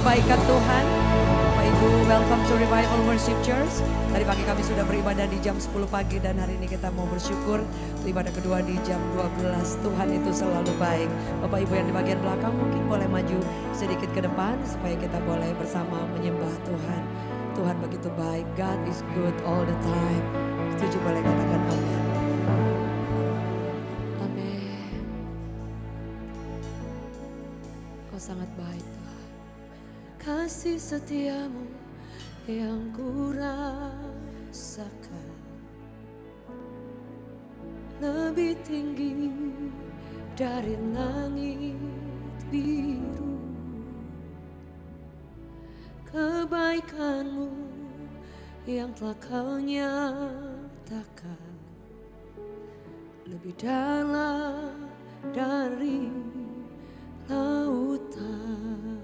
kebaikan Tuhan. Bapak Ibu, welcome to Revival Worship Church. Tadi pagi kami sudah beribadah di jam 10 pagi dan hari ini kita mau bersyukur ibadah kedua di jam 12. Tuhan itu selalu baik. Bapak Ibu yang di bagian belakang mungkin boleh maju sedikit ke depan supaya kita boleh bersama menyembah Tuhan. Tuhan begitu baik. God is good all the time. Setuju, boleh katakan amin. Amin. Kau sangat baik Tuhan. Kasih setiamu yang ku rasakan lebih tinggi dari langit biru. Kebaikanmu yang telah kau nyatakan lebih dalam dari lautan.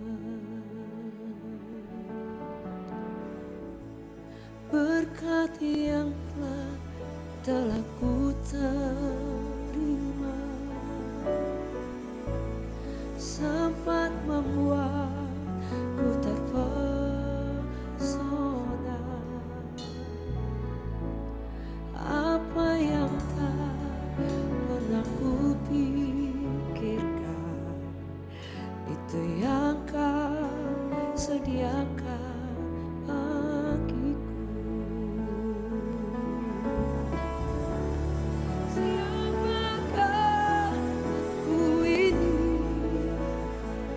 Berkat yang telah ku terima sempat membuatku terpesona. Apa yang tak pernah ku pikirkan, itu yang kau sediakan bagiku. Siapakah aku ini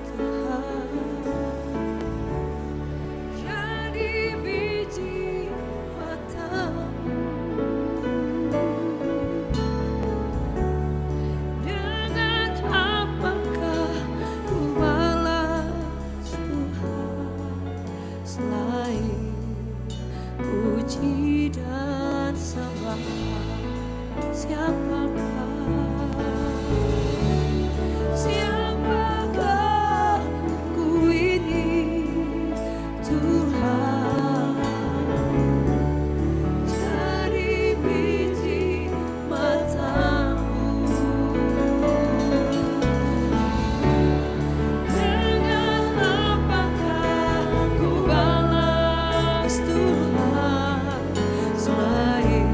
Tuhan? Jadi biji matamu. Dengan apakah ku balas Tuhan selain puji dan sembah? Siapakah ku ini Tuhan? Jadi biji matamu. Dengan apakah ku balas Tuhan selain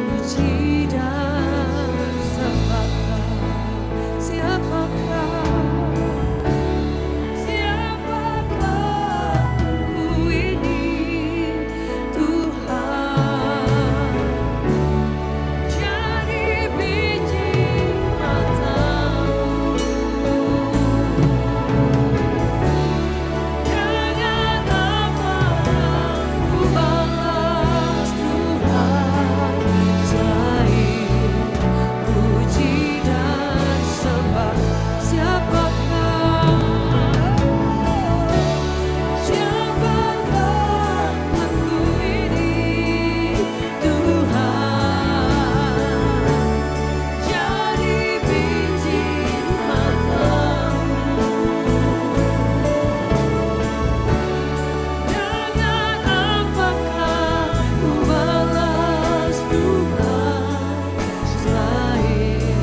puji dan sembah? Siapakah ku ini Tuhan? Jadi biji matamu. Dengan apakah ku balas Tuhan selain puji dan sembah? Siapakah aku ini Tuhan? Jadi biji matamu. Dengan apakah ku balas Tuhan selain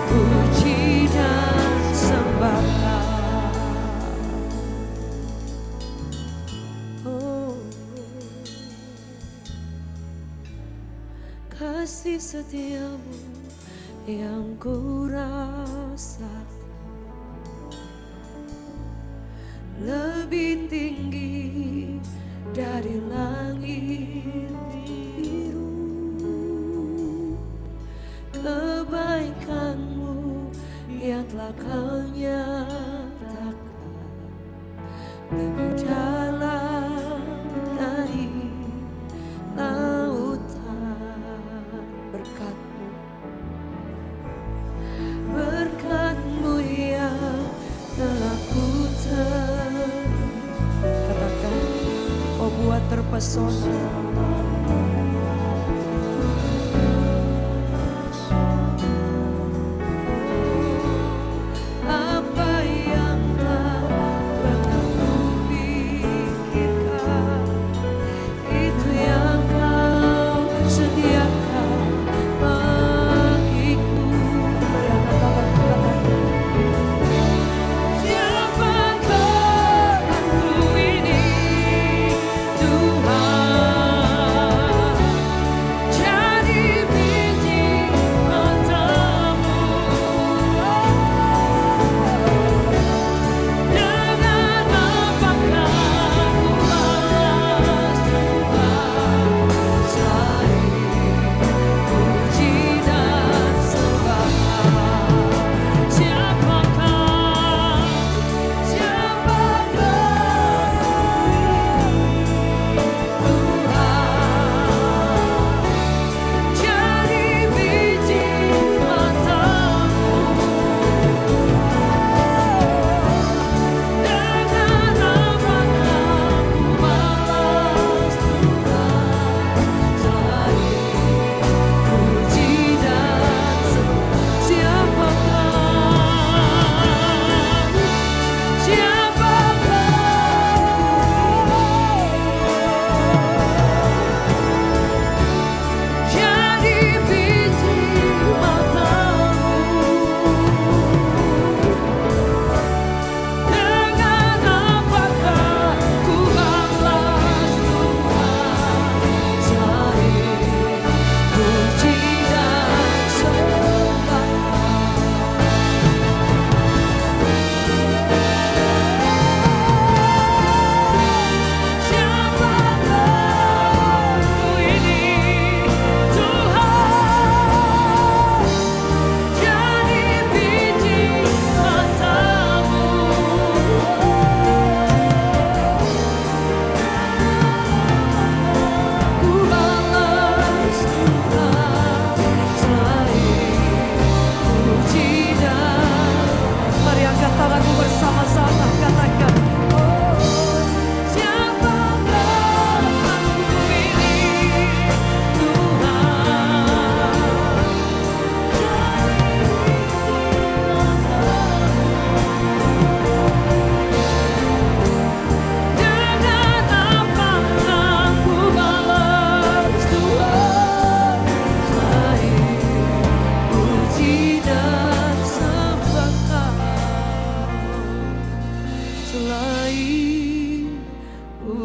puji dan sembah? Oh, kasih setiamu yang ku rasakan lebih tinggi dari langit biru. Kebaikanmu yang telah kau nyatakan lebih dalam dari lautan. Berkat-Mu yang telah ku katakan, oh buat terpesona. Apa yang tak pernah ku pikirkan, itu yang kau sediakan bagiku. Siapakah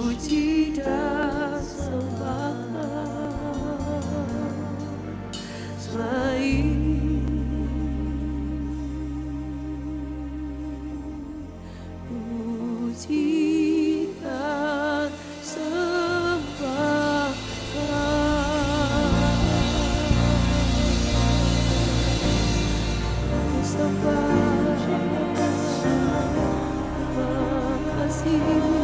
puji dan sembah selain puji dan sembah kasih-Mu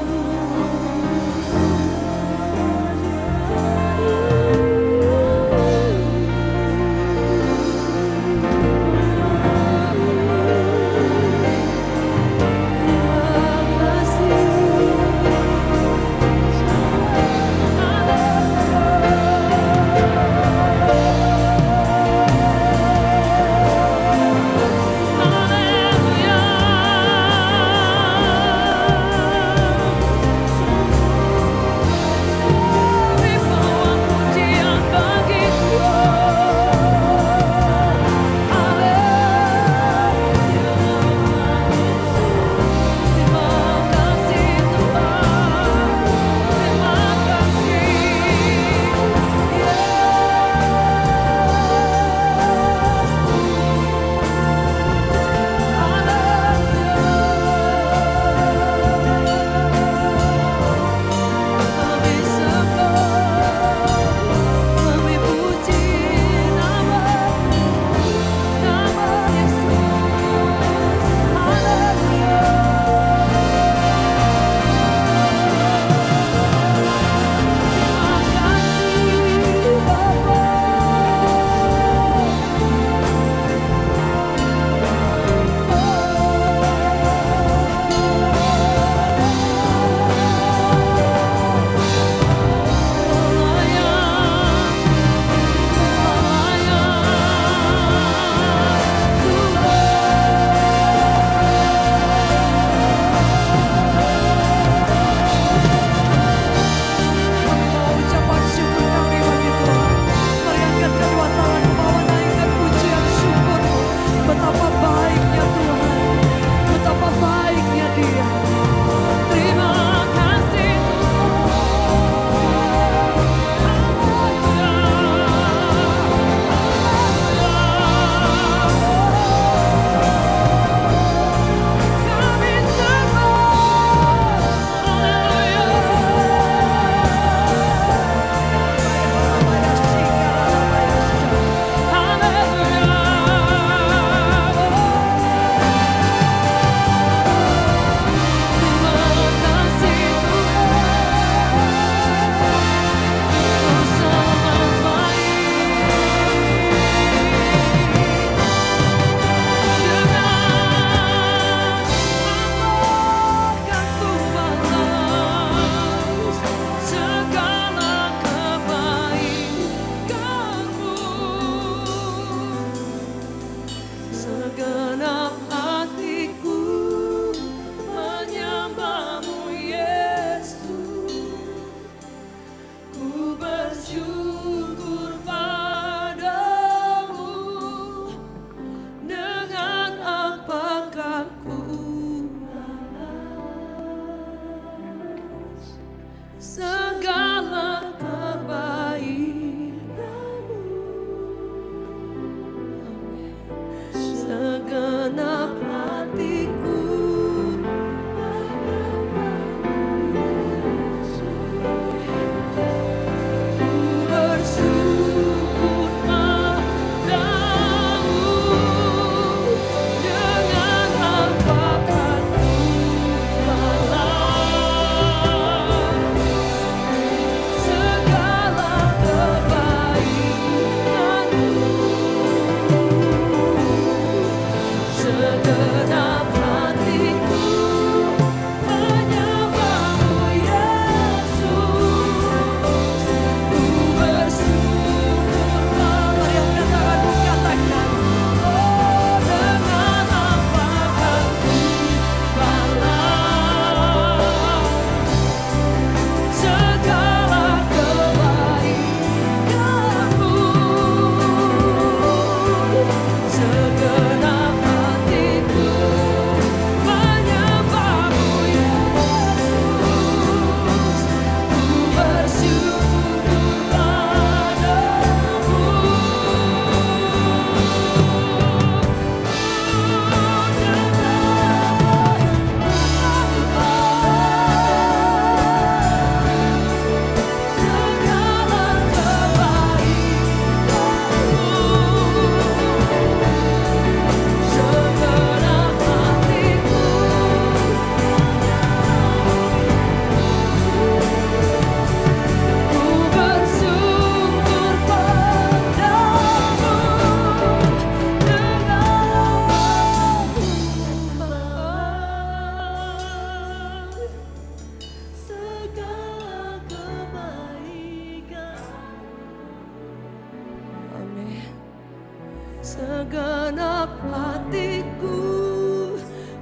segenap hatiku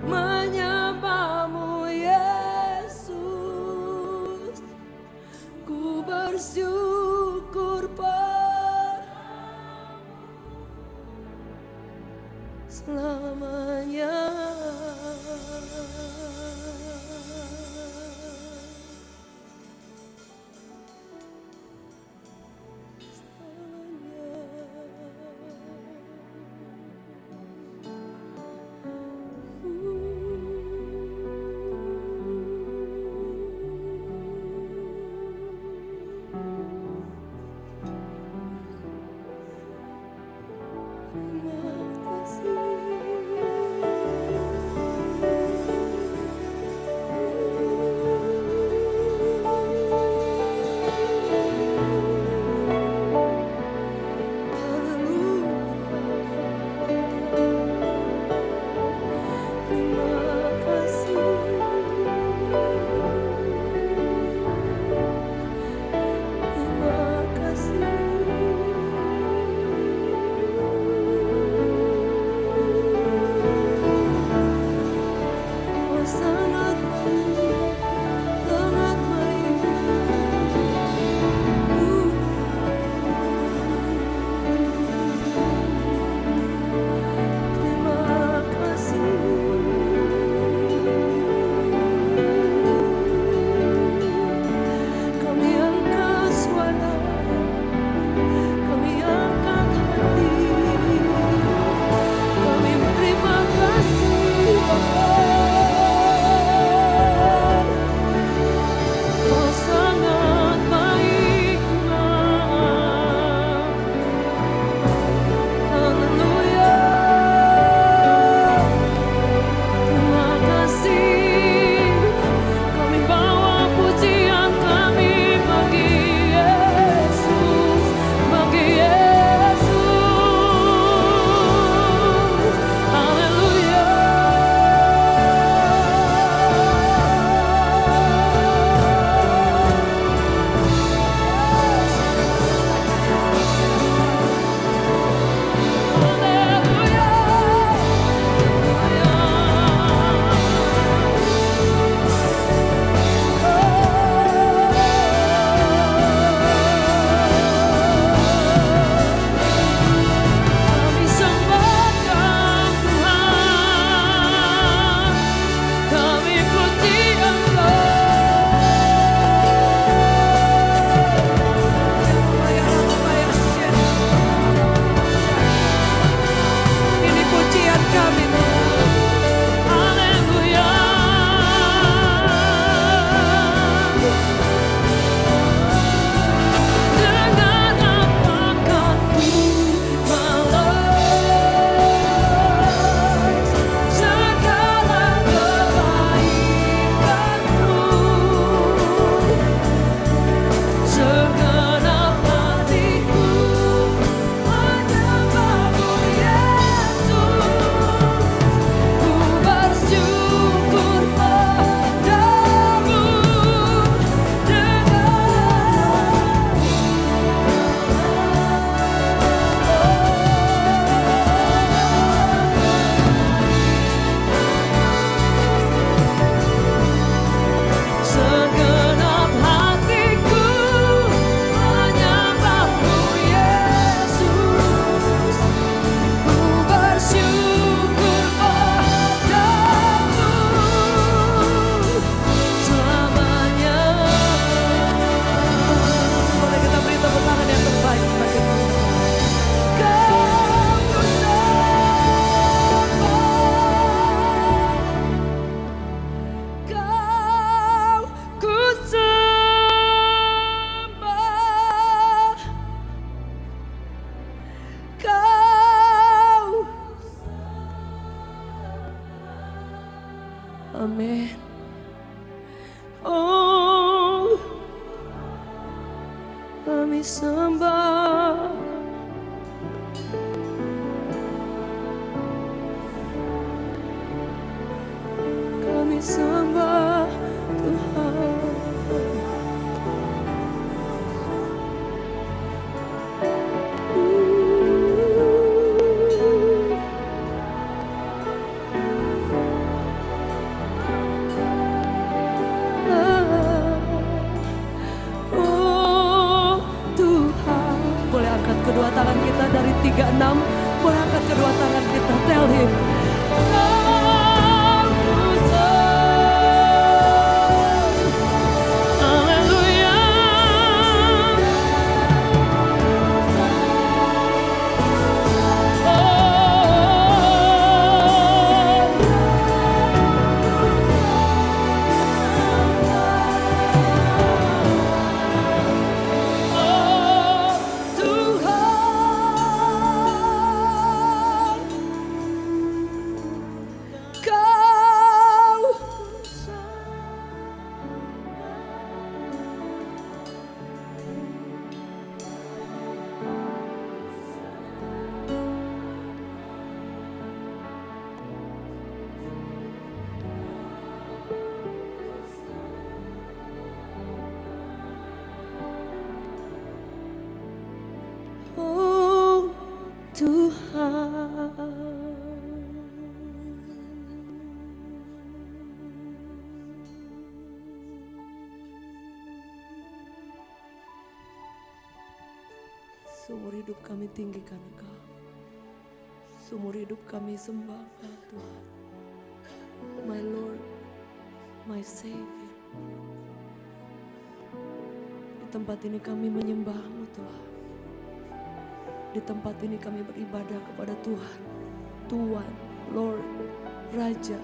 menyembahmu Yesus. Ku bersyukur selamanya. Amin. Oh, kami sembah, kami sembah Tuhan. 36. Boleh angkat kedua tangan kita, tell him. Seumur hidup kami tinggikan Engkau. Seumur hidup kami sembah Engkau Tuhan. My Lord, my Savior. Di tempat ini kami menyembah-Mu Tuhan. Di tempat ini kami beribadah kepada Tuhan. Tuhan, Lord, Raja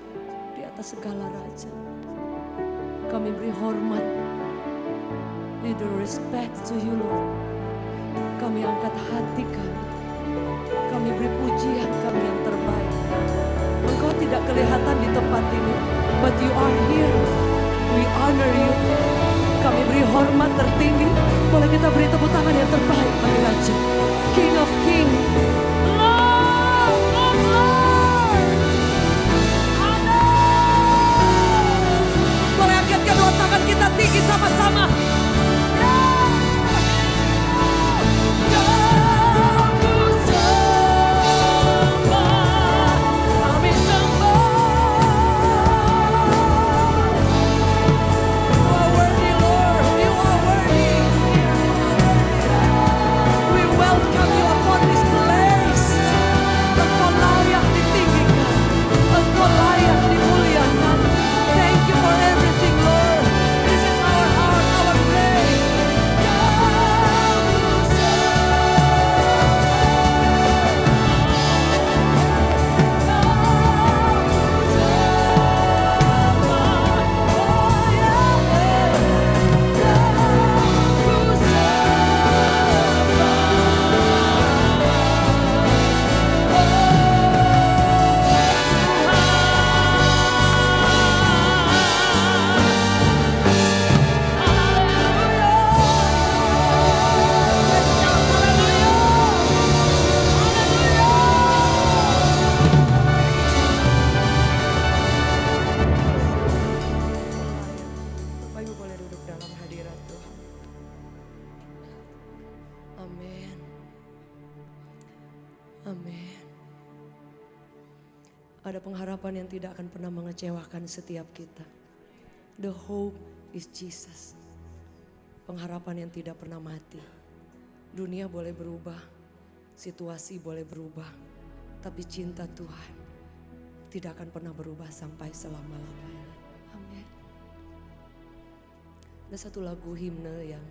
di atas segala Raja. Kami beri hormat. We do respect to you Lord. Kami angkat hati kami. Kami beri pujian kami yang terbaik. Engkau tidak kelihatan di tempat ini, but you are here. We honor you. Kami beri hormat tertinggi. Boleh kita beri tepuk tangan yang terbaik bagi Raja, King of Kings, Lord of Lords. Amen. Boleh angkat kedua tangan kita tinggi sama-sama. Ada pengharapan yang tidak akan pernah mengecewakan setiap kita. The hope is Jesus. Pengharapan yang tidak pernah mati. Dunia boleh berubah, situasi boleh berubah, tapi cinta Tuhan tidak akan pernah berubah sampai selama-lamanya. Amin. Ada satu lagu himne yang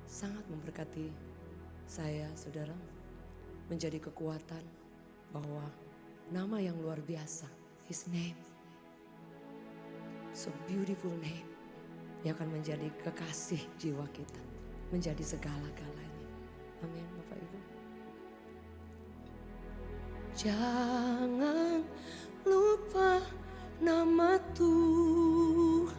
sangat memberkati saya, saudara. Menjadi kekuatan bahwa nama yang luar biasa, His name, so beautiful name, yang akan menjadi kekasih jiwa kita, menjadi segala-galanya. Amin, Bapak Ibu. Jangan lupa nama Tuhan,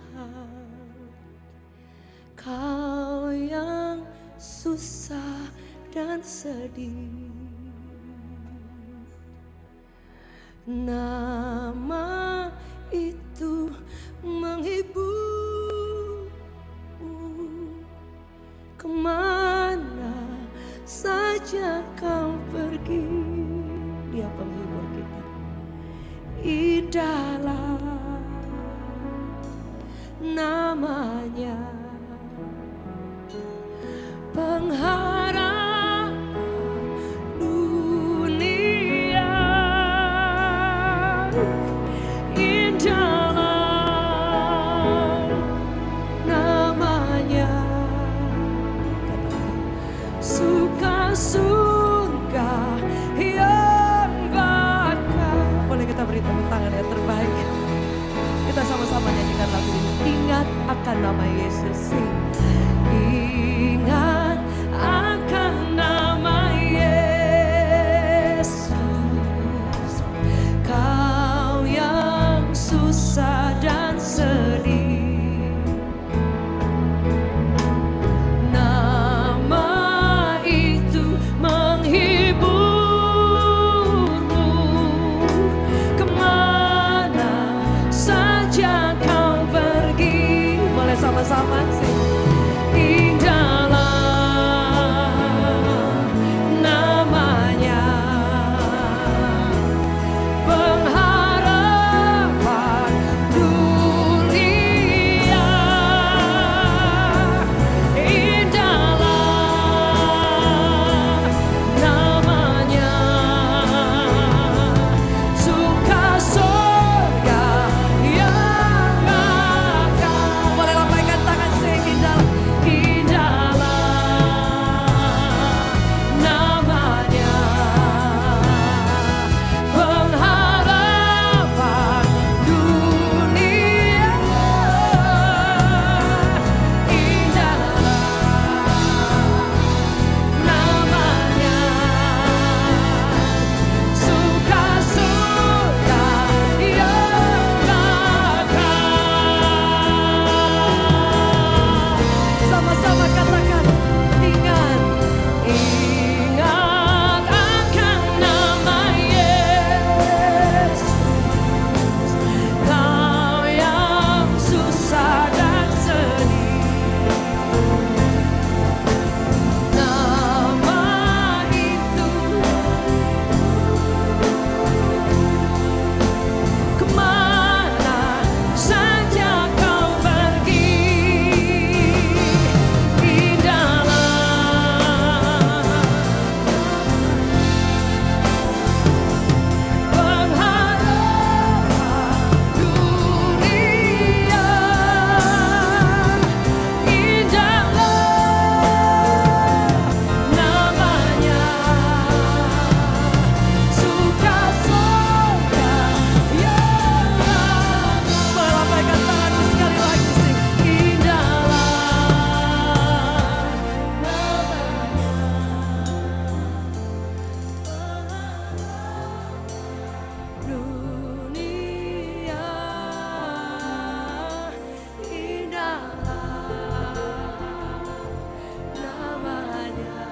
kau yang susah dan sedih. Nama itu menghibur kemana saja kau pergi. Dia penghibur kita. Idahlah namanya, pengharapan bersama katakan, ingat, ingat akan nama Yesus. Kau yang susah dan sedih, nama itu kemana saja kau pergi, indahlah pengharapan dunia, indahlah namanya, suka sorga yang melambaikan tanganmu sekali lagi, sing, indahlah dunia, indahlah namanya,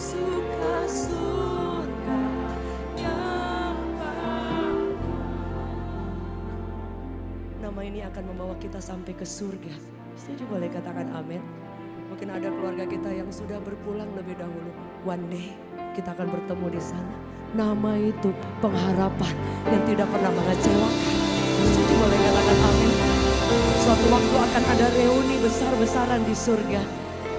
suka surga yang baru. Nama ini akan membawa kita sampai ke surga. Setuju, boleh katakan amin. Mungkin ada keluarga kita yang sudah berpulang lebih dahulu. One day kita akan bertemu di sana. Nama itu pengharapan yang tidak pernah mengecewakan. Setuju, boleh katakan amin. Suatu waktu akan ada reuni besar-besaran di surga.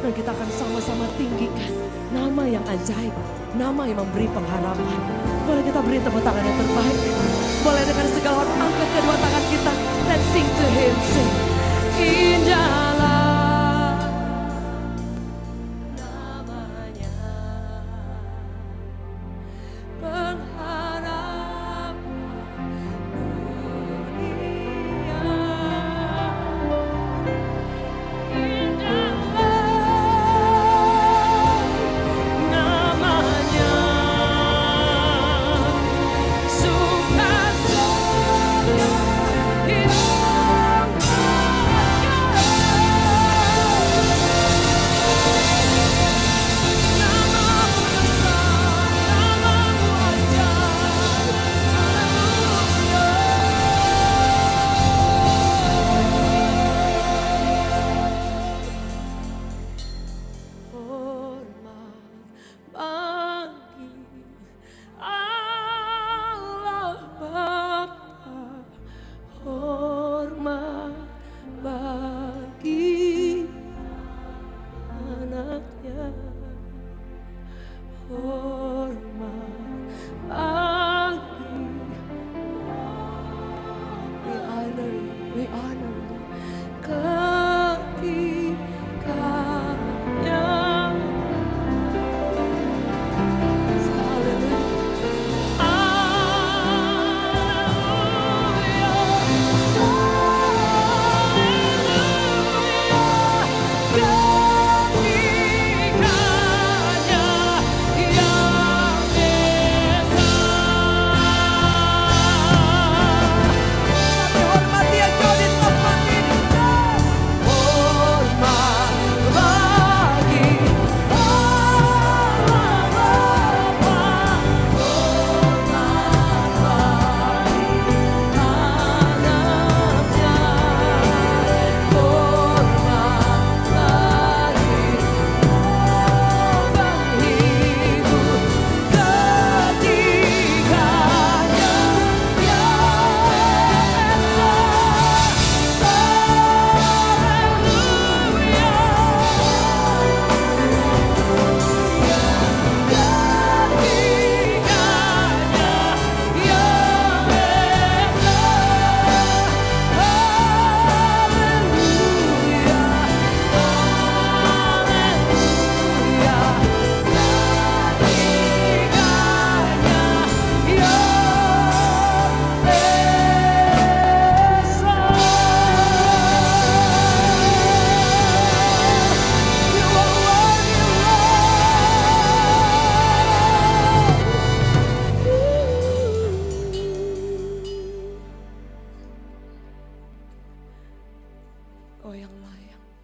Dan kita akan sama-sama tinggikan nama yang ajaib, nama yang memberi pengharapan. Boleh kita beri tepuk tangan yang terbaik. Boleh dengan segala hormat angkat kedua tangan kita. Let's sing to him, sing. Indahlah namanya, pengharapan dunia, indahlah namanya, suka surga yang bahagia.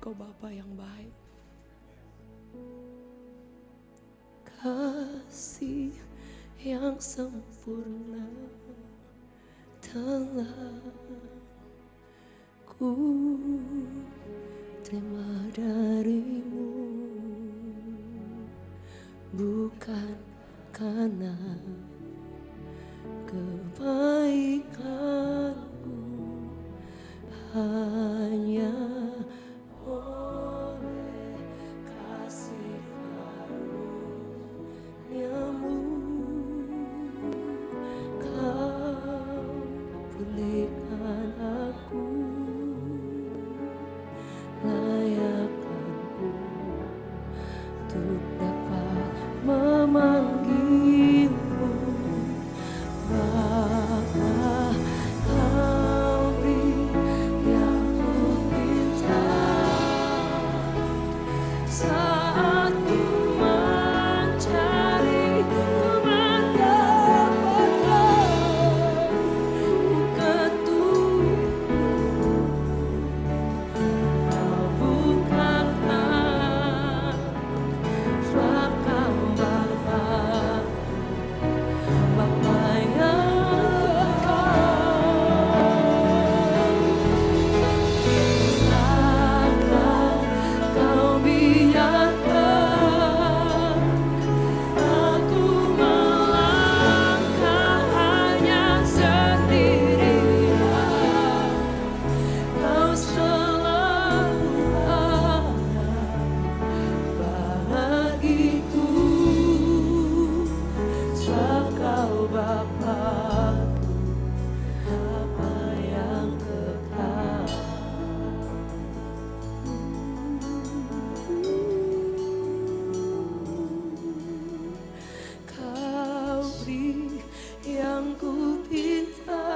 Engkau Bapa yang baik. Kasih yang sempurna telah ku terima darimu, bukan karena kebaikanku, hanya oleh kasih karuniamu kau pulihkan aku, layakkanku untuk dapat memanggilmu Bapa. Kau beri yang ku minta saat ku mencari, ku mendapatkan, ku ketuk, kau bukakan, sebab kau Bapa, Bapa yang kekal. Kau biarkan aku melangkah hanya sendirian, kau selalu ada bagiku, sebab kau Bapa, Bapa yang kekal. Kau beri yang ku pinta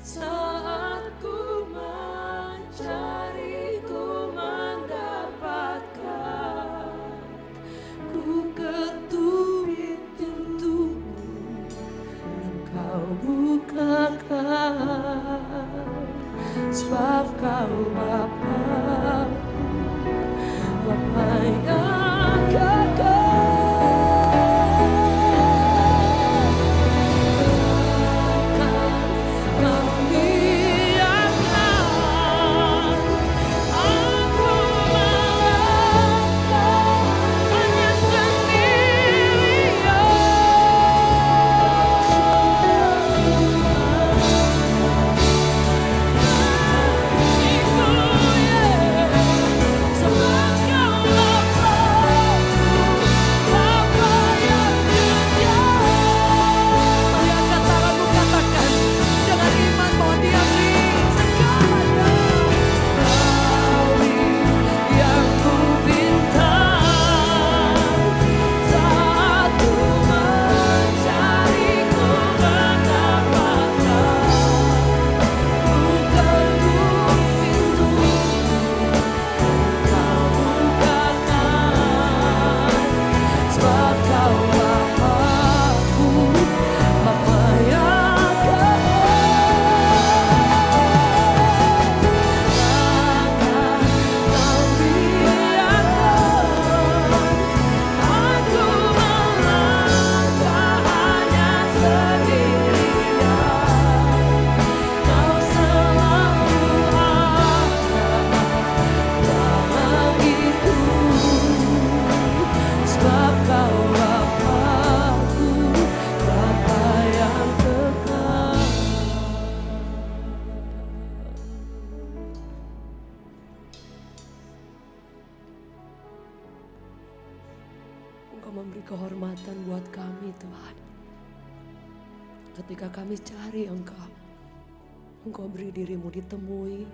saat ku mencari, ku mendapatkan, ku ketuk pintumu dan kau bukakan, sebab kau Bapa, Bapa yang kekal. Kau biarkan aku melangkah hanya sendirian, sebab kau Bapa yang kekal. Mari angkat tanganmu, katakan dengan iman bahwa Dia beri segalanya. Kau yang ku pinta saat ku mencari, ku mendapatkan, ku ketuk pintu, kau bukakan, sebab kau Bapa-Ku, Bapa yang kekal. Kau biarkan aku melangkah hanya sendirian, kau selalu ada bagiku, sebab kau Bapa-Ku, Bapa yang kekal. Engkau memberi kehormatan buat kami Tuhan. Ketika kami cari Engkau, Engkau beri dirimu ditemui.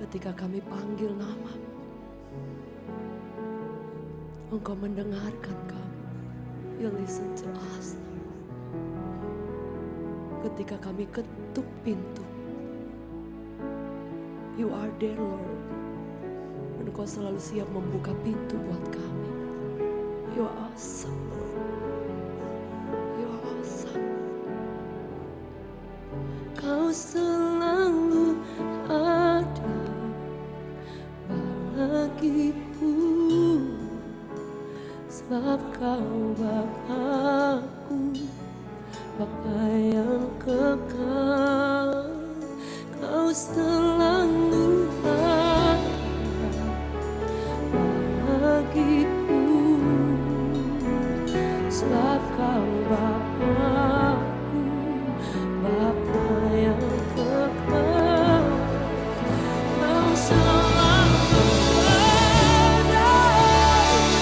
Ketika kami panggil namamu, Engkau mendengarkan kami. You listen to us. Ketika kami ketuk pintu, You are there Lord. Dan Engkau selalu siap membuka pintu buat kami. You are awesome Lord. You are awesome. Kau selalu ada Bapa-Ku, Bapa yang kekal, Kau selalu ada bagiku, sebab Kau Bapa-Ku, Bapa yang kekal, Kau selalu ada bagiku,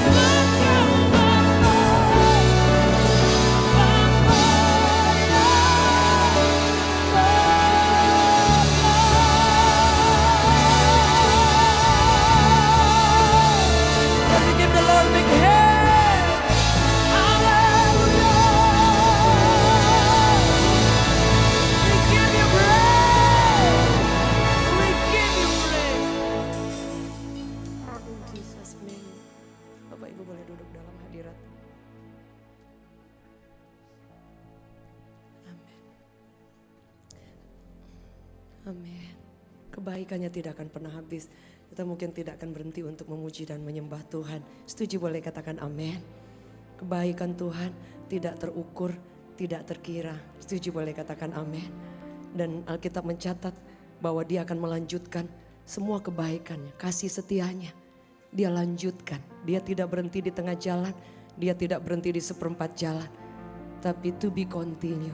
Kau Bapa, Bapa Let me give the Lord a big hand. Hallelujah. We give you praise. We give you praise. In Jesus' name. Bapak Ibu boleh duduk dalam hadirat. Amin. Amin. Kebaikannya tidak akan pernah habis. Kita mungkin tidak akan berhenti untuk memuji dan menyembah Tuhan. Setuju boleh katakan amin. Kebaikan Tuhan tidak terukur, tidak terkira. Setuju boleh katakan amin. Dan Alkitab mencatat bahwa Dia akan melanjutkan semua kebaikannya, kasih setianya. Dia lanjutkan, Dia tidak berhenti di tengah jalan, Dia tidak berhenti di seperempat jalan. Tapi to be continue.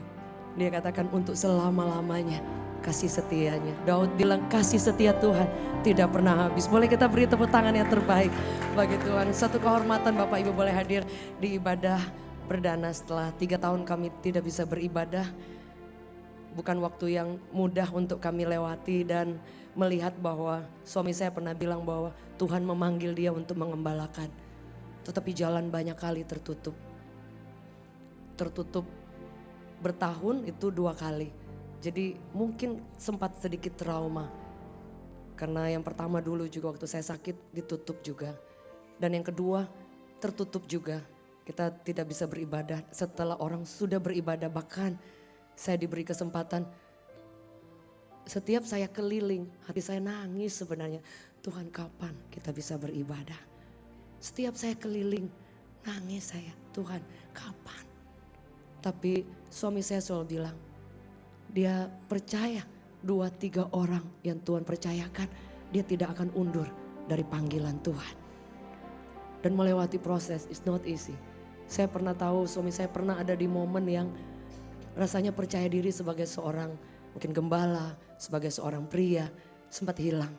Dia katakan untuk selama-lamanya kasih setianya. Daud bilang kasih setia Tuhan tidak pernah habis. Boleh kita beri tepuk tangan yang terbaik bagi Tuhan. Satu kehormatan Bapak Ibu boleh hadir di ibadah perdana setelah 3 tahun kami tidak bisa beribadah. Bukan waktu yang mudah untuk kami lewati dan melihat bahwa suami saya pernah bilang bahwa Tuhan memanggil dia untuk mengembalakan. Tetapi jalan banyak kali tertutup. Tertutup bertahun itu 2 kali. Jadi mungkin sempat sedikit trauma. Karena yang pertama dulu juga waktu saya sakit ditutup juga. Dan yang kedua tertutup juga. Kita tidak bisa beribadah setelah orang sudah beribadah. Bahkan saya diberi kesempatan. Setiap saya keliling hati saya nangis sebenarnya. Tuhan kapan kita bisa beribadah? Setiap saya keliling nangis saya. Tuhan kapan? Tapi suami saya selalu bilang. Dia percaya 2-3 orang yang Tuhan percayakan. Dia tidak akan undur dari panggilan Tuhan. Dan melewati proses is not easy. Saya pernah tahu suami saya pernah ada di momen yang rasanya percaya diri sebagai seorang mungkin gembala, sebagai seorang pria sempat hilang.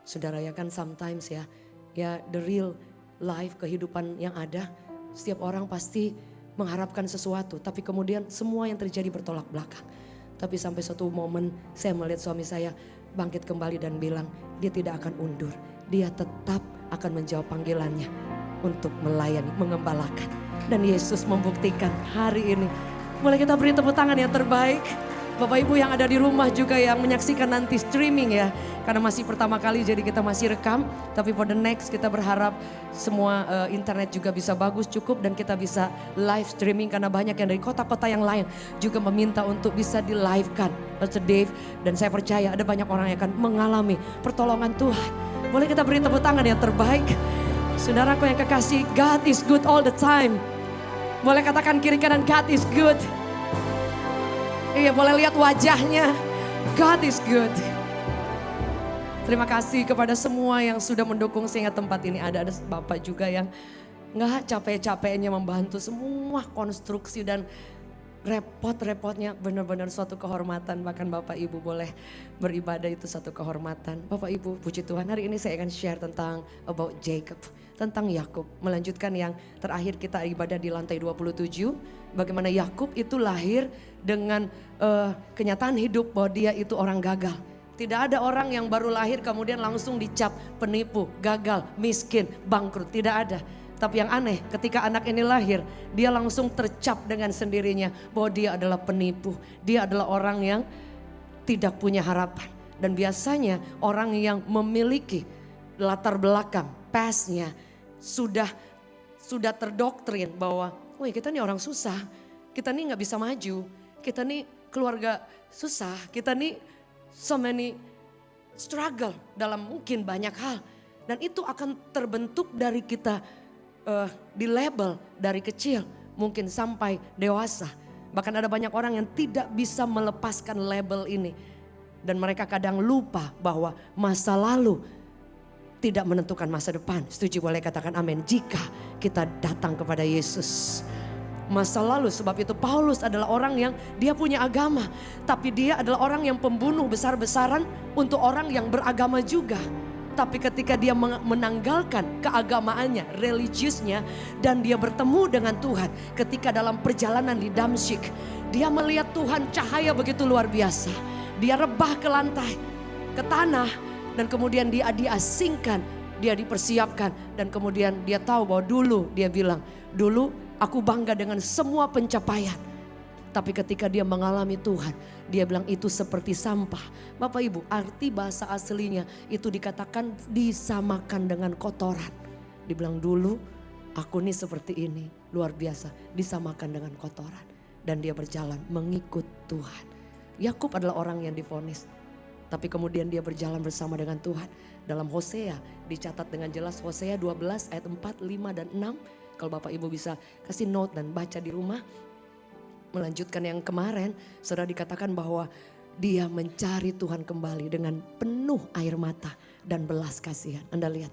Saudara ya kan sometimes ya the real life kehidupan yang ada setiap orang pasti mengharapkan sesuatu tapi kemudian semua yang terjadi bertolak belakang. Tapi sampai suatu momen saya melihat suami saya bangkit kembali dan bilang dia tidak akan undur. Dia tetap akan menjawab panggilannya untuk melayani, mengembalakan. Dan Yesus membuktikan hari ini. Boleh kita beri tepuk tangan yang terbaik. Bapak Ibu yang ada di rumah juga yang menyaksikan nanti streaming ya. Karena masih pertama kali jadi kita masih rekam. Tapi for the next kita berharap semua internet juga bisa bagus cukup. Dan kita bisa live streaming karena banyak yang dari kota-kota yang lain juga meminta untuk bisa di live kan. Pastor Dave dan saya percaya ada banyak orang yang akan mengalami pertolongan Tuhan. Boleh kita beri tepuk tangan yang terbaik. Saudaraku yang kekasih, God is good all the time. Boleh katakan kiri kanan, God is good. Iya boleh lihat wajahnya. God is good. Terima kasih kepada semua yang sudah mendukung sehingga tempat ini ada. Ada Bapak juga yang nggak capek-capeknya membantu semua konstruksi dan repot-repotnya. Benar-benar suatu kehormatan. Bahkan Bapak Ibu boleh beribadah itu satu kehormatan. Bapak Ibu puji Tuhan, hari ini saya akan share tentang about Jacob. Tentang Yakub. Melanjutkan yang terakhir kita ibadah di lantai 27. Bagaimana Yakub itu lahir dengan kenyataan hidup bahwa dia itu orang gagal. Tidak ada orang yang baru lahir kemudian langsung dicap penipu, gagal, miskin, bangkrut. Tidak ada. Tapi yang aneh ketika anak ini lahir dia langsung tercap dengan sendirinya bahwa dia adalah penipu. Dia adalah orang yang tidak punya harapan. Dan biasanya orang yang memiliki latar belakang, past-nya sudah terdoktrin bahwa wih kita nih orang susah, kita nih gak bisa maju, kita nih keluarga susah, kita nih so many struggle dalam mungkin banyak hal. Dan itu akan terbentuk dari kita di label dari kecil mungkin sampai dewasa. Bahkan ada banyak orang yang tidak bisa melepaskan label ini. Dan mereka kadang lupa bahwa masa lalu tidak menentukan masa depan. Setuju, boleh katakan amin. Jika kita datang kepada Yesus. Masa lalu, sebab itu Paulus adalah orang yang dia punya agama. Tapi dia adalah orang yang pembunuh besar-besaran untuk orang yang beragama juga. Tapi ketika dia menanggalkan keagamaannya, religiusnya, dan dia bertemu dengan Tuhan. Ketika dalam perjalanan di Damsyik, dia melihat Tuhan cahaya begitu luar biasa. Dia rebah ke lantai, ke tanah, dan kemudian dia diasingkan, dia dipersiapkan. Dan kemudian dia tahu bahwa dulu dia bilang, dulu aku bangga dengan semua pencapaian. Tapi ketika dia mengalami Tuhan, dia bilang itu seperti sampah. Bapak Ibu, arti bahasa aslinya itu dikatakan disamakan dengan kotoran. Dibilang dulu aku nih seperti ini, luar biasa, disamakan dengan kotoran. Dan dia berjalan mengikut Tuhan. Yakub adalah orang yang divonis. Tapi kemudian dia berjalan bersama dengan Tuhan. Dalam Hosea dicatat dengan jelas, Hosea 12 ayat 4, 5 dan 6. Kalau Bapak Ibu bisa kasih note dan baca di rumah. Melanjutkan yang kemarin, saudara dikatakan bahwa dia mencari Tuhan kembali dengan penuh air mata dan belas kasihan. Anda lihat,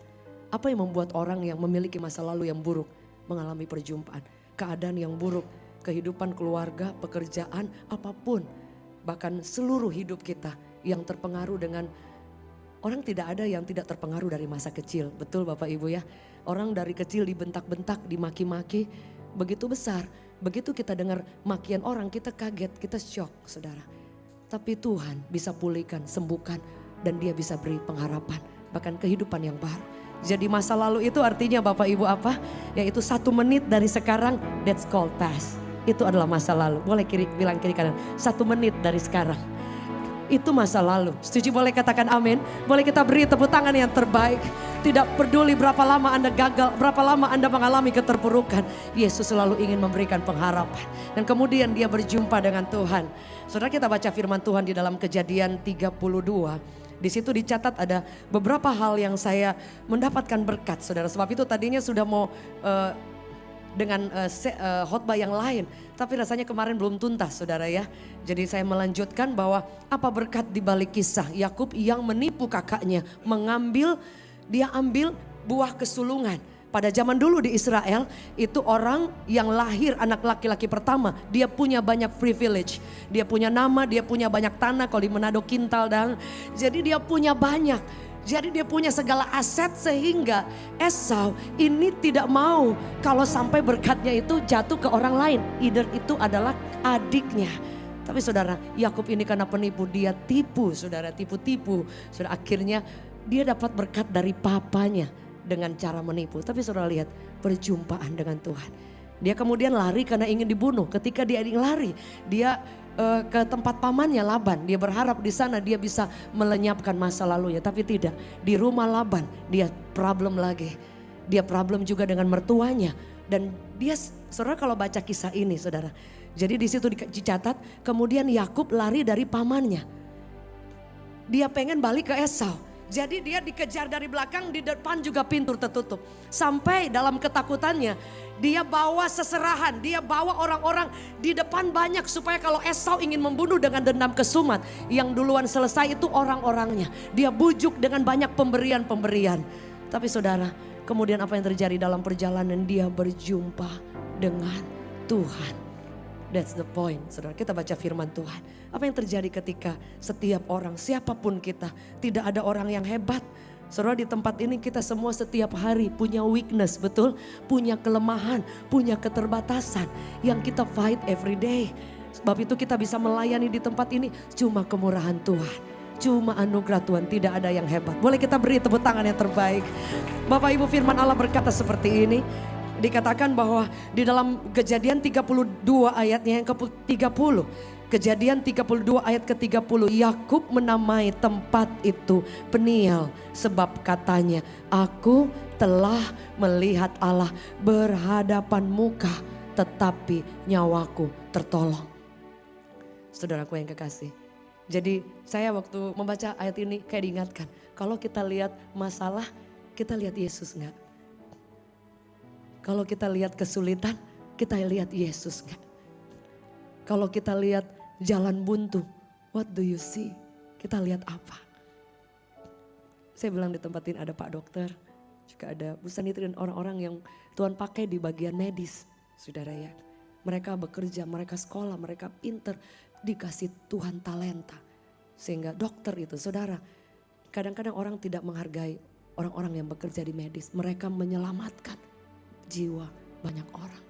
apa yang membuat orang yang memiliki masa lalu yang buruk mengalami perjumpaan. Keadaan yang buruk, kehidupan keluarga, pekerjaan, apapun. Bahkan seluruh hidup kita yang terpengaruh dengan, orang tidak ada yang tidak terpengaruh dari masa kecil. Betul Bapak Ibu ya. Orang dari kecil dibentak-bentak, dimaki-maki, begitu besar. Begitu kita dengar makian orang, kita kaget, kita shock saudara. Tapi Tuhan bisa pulihkan, sembuhkan, dan dia bisa beri pengharapan, bahkan kehidupan yang baru. Jadi masa lalu itu artinya Bapak Ibu apa? Yaitu 1 menit dari sekarang, that's called past. Itu adalah masa lalu. Boleh bilang kiri kanan, 1 menit dari sekarang. Itu masa lalu. Setuju, boleh katakan amin. Boleh kita beri tepuk tangan yang terbaik. Tidak peduli berapa lama Anda gagal, berapa lama Anda mengalami keterpurukan. Yesus selalu ingin memberikan pengharapan. Dan kemudian dia berjumpa dengan Tuhan. Saudara, kita baca firman Tuhan di dalam Kejadian 32. Di situ dicatat ada beberapa hal yang saya mendapatkan berkat saudara. Sebab itu tadinya sudah mau dengan khotbah yang lain. Tapi rasanya kemarin belum tuntas saudara ya. Jadi saya melanjutkan bahwa apa berkat di balik kisah Yakub yang menipu kakaknya. Dia ambil buah kesulungan. Pada zaman dulu di Israel itu orang yang lahir anak laki-laki pertama. Dia punya banyak privilege. Dia punya nama, dia punya banyak tanah. Kalau di Manado kintal dan. Jadi dia punya banyak. Jadi dia punya segala aset sehingga Esau ini tidak mau kalau sampai berkatnya itu jatuh ke orang lain. Either itu adalah adiknya. Tapi saudara, Yakub ini karena penipu, dia tipu saudara, tipu-tipu. Saudara, akhirnya dia dapat berkat dari papanya dengan cara menipu. Tapi saudara lihat perjumpaan dengan Tuhan. Dia kemudian lari karena ingin dibunuh. Ketika dia ingin lari, dia ke tempat pamannya Laban. Dia berharap di sana dia bisa melenyapkan masa lalunya. Tapi tidak, di rumah Laban dia problem lagi. Dia problem juga dengan mertuanya. Dan dia, saudara kalau baca kisah ini saudara. Jadi di situ dicatat, kemudian Yakub lari dari pamannya. Dia pengen balik ke Esau. Jadi dia dikejar dari belakang, di depan juga pintu tertutup. Sampai dalam ketakutannya, dia bawa seserahan, dia bawa orang-orang di depan banyak. Supaya kalau Esau ingin membunuh dengan dendam kesumat, yang duluan selesai itu orang-orangnya. Dia bujuk dengan banyak pemberian-pemberian. Tapi saudara, kemudian apa yang terjadi dalam perjalanan, dia berjumpa dengan Tuhan. That's the point, saudara. Kita baca firman Tuhan. Apa yang terjadi ketika setiap orang, siapapun kita, tidak ada orang yang hebat. Saudara, di tempat ini kita semua setiap hari punya weakness, betul? Punya kelemahan, punya keterbatasan yang kita fight every day. Sebab itu kita bisa melayani di tempat ini cuma kemurahan Tuhan. Cuma anugerah Tuhan, tidak ada yang hebat. Boleh kita beri tepuk tangan yang terbaik. Bapak Ibu, firman Allah berkata seperti ini. Dikatakan bahwa di dalam Kejadian 32 ayatnya yang ke-30. Kejadian 32 ayat ke-30. Yakub menamai tempat itu Peniel. Sebab katanya, aku telah melihat Allah berhadapan muka. Tetapi nyawaku tertolong. Saudaraku yang kekasih. Jadi saya waktu membaca ayat ini kayak diingatkan. Kalau kita lihat masalah kita lihat Yesus enggak? Kalau kita lihat kesulitan, kita lihat Yesus enggak? Kalau kita lihat jalan buntu, what do you see? Kita lihat apa? Saya bilang di tempat ini ada Pak Dokter, juga ada Bu Sanitri dan orang-orang yang Tuhan pakai di bagian medis, saudara ya. Mereka bekerja, mereka sekolah, mereka pinter, dikasih Tuhan talenta. Sehingga dokter itu, saudara, kadang-kadang orang tidak menghargai orang-orang yang bekerja di medis. Mereka menyelamatkan jiwa banyak orang.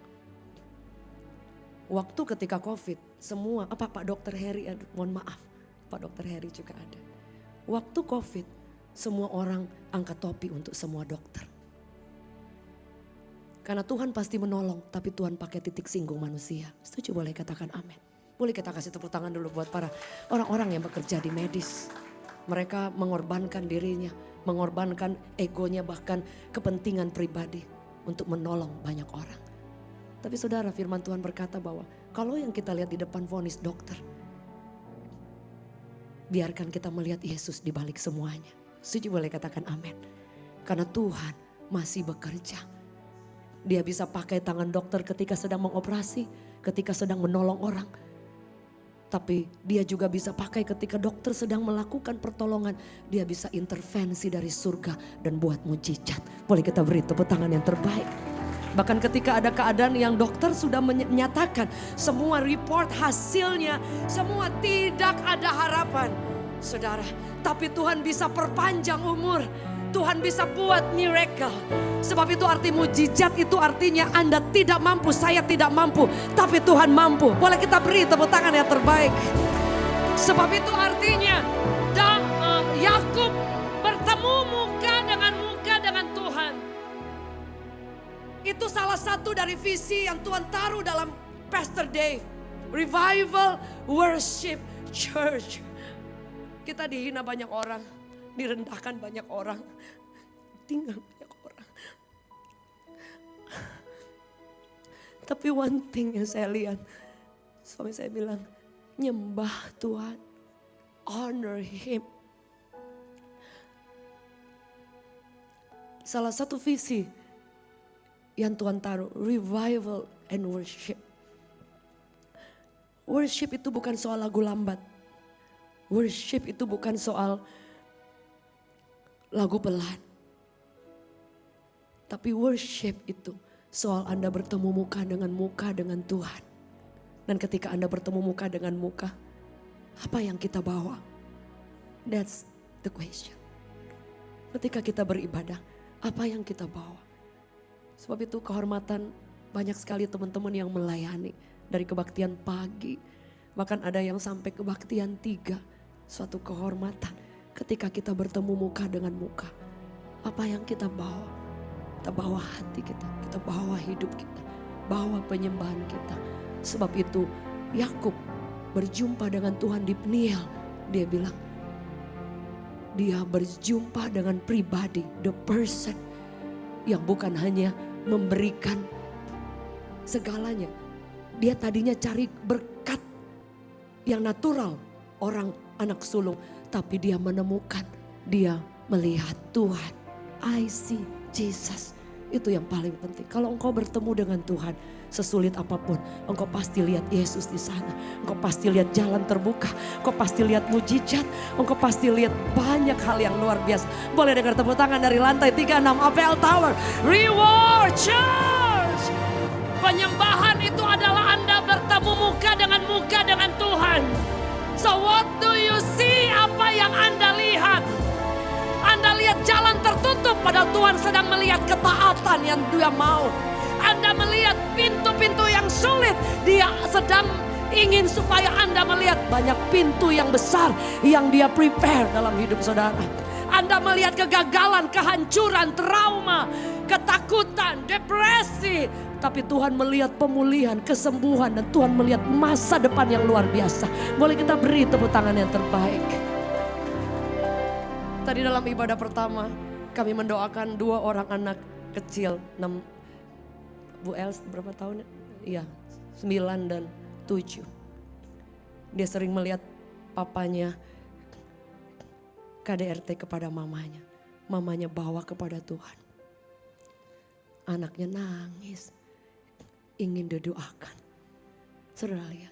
Waktu ketika COVID, semua, Pak Dokter Heri, mohon maaf, Pak Dokter Heri juga ada. Waktu COVID, semua orang angkat topi untuk semua dokter. Karena Tuhan pasti menolong, tapi Tuhan pakai titik singgung manusia. Setuju, boleh katakan amin. Boleh kita kasih tepuk tangan dulu buat para orang-orang yang bekerja di medis. Mereka mengorbankan dirinya, mengorbankan egonya, bahkan kepentingan pribadi untuk menolong banyak orang. Tapi saudara, firman Tuhan berkata bahwa kalau yang kita lihat di depan vonis dokter, biarkan kita melihat Yesus di balik semuanya. Setuju, boleh katakan amin. Karena Tuhan masih bekerja. Dia bisa pakai tangan dokter ketika sedang mengoperasi, ketika sedang menolong orang. Tapi dia juga bisa pakai ketika dokter sedang melakukan pertolongan. Dia bisa intervensi dari surga dan buat mujizat. Boleh kita beri tepuk tangan yang terbaik. Bahkan ketika ada keadaan yang dokter sudah menyatakan semua report hasilnya, semua tidak ada harapan. Saudara, tapi Tuhan bisa perpanjang umur. Tuhan bisa buat miracle. Sebab itu arti mujizat itu artinya Anda tidak mampu, saya tidak mampu. Tapi Tuhan mampu. Boleh kita beri tepuk tangan yang terbaik. Sebab itu artinya Yakub bertemu muka dengan Tuhan. Itu salah satu dari visi yang Tuhan taruh dalam Pastor Dave. Revival Worship Church. Kita dihina banyak orang, direndahkan banyak orang, tinggal banyak orang. Tapi one thing yang saya lihat, suami saya bilang, nyembah Tuhan, honor Him. Salah satu visi yang Tuhan taruh, revival and worship. Worship itu bukan soal lagu lambat. Worship itu bukan soal lagu pelan. Tapi worship itu soal Anda bertemu muka dengan Tuhan. Dan ketika Anda bertemu muka dengan muka, apa yang kita bawa? That's the question. Ketika kita beribadah, apa yang kita bawa? Sebab itu kehormatan banyak sekali teman-teman yang melayani. Dari kebaktian pagi, bahkan ada yang sampai kebaktian 3. Suatu kehormatan ketika kita bertemu muka dengan muka. Apa yang kita bawa? Kita bawa hati kita bawa hidup kita, bawa penyembahan kita. Sebab itu Yakub berjumpa dengan Tuhan di Peniel. Dia bilang, dia berjumpa dengan pribadi, the person yang bukan hanya memberikan segalanya. Dia tadinya cari berkat yang natural, orang anak sulung. Tapi dia menemukan, dia melihat Tuhan. I see Jesus. Itu yang paling penting. Kalau engkau bertemu dengan Tuhan, sesulit apapun, engkau pasti lihat Yesus di sana. Engkau pasti lihat jalan terbuka. Engkau pasti lihat mujizat. Engkau pasti lihat banyak hal yang luar biasa. Boleh dengar tepuk tangan dari lantai 36 APL Tower. Reward Church. Penyembahan itu adalah Anda bertemu muka dengan Tuhan. So what do you see? Apa yang Anda lihat? Anda lihat jalan tertutup padahal Tuhan sedang melihat ketaatan yang Dia mau. Anda melihat pintu-pintu yang sulit, Dia sedang ingin supaya Anda melihat banyak pintu yang besar yang Dia prepare dalam hidup saudara. Anda melihat kegagalan, kehancuran, trauma, ketakutan, depresi. Tapi Tuhan melihat pemulihan, kesembuhan, dan Tuhan melihat masa depan yang luar biasa. Boleh kita beri tepuk tangan yang terbaik. Tadi dalam ibadah pertama, kami mendoakan 2 orang anak kecil. 6, Bu Els berapa tahun? Iya, 9 dan 7. Dia sering melihat papanya KDRT kepada mamanya. mamanya bawa kepada Tuhan. Anaknya nangis, ingin didoakan. Saudara lihat,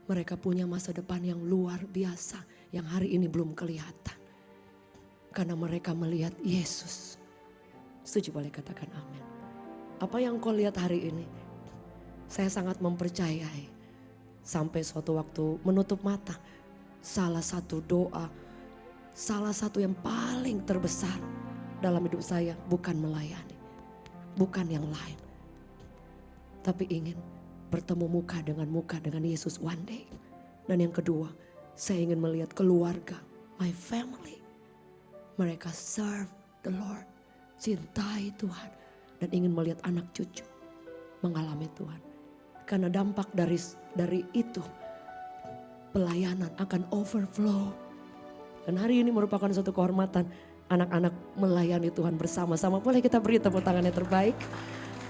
mereka punya masa depan yang luar biasa yang hari ini belum kelihatan. Karena mereka melihat Yesus. Setuju, boleh katakan amin. Apa yang kau lihat hari ini? Saya sangat mempercayai. Sampai suatu waktu menutup mata, salah satu doa, salah satu yang paling terbesar dalam hidup saya bukan melayani, bukan yang lain, tapi ingin bertemu muka dengan Yesus one day. Dan yang kedua, saya ingin melihat keluarga, my family, mereka serve the Lord, cintai Tuhan, dan ingin melihat anak cucu mengalami Tuhan. Karena dampak dari itu, pelayanan akan overflow. Dan hari ini merupakan suatu kehormatan anak-anak melayani Tuhan bersama-sama. Boleh kita beri tepuk tangan yang terbaik.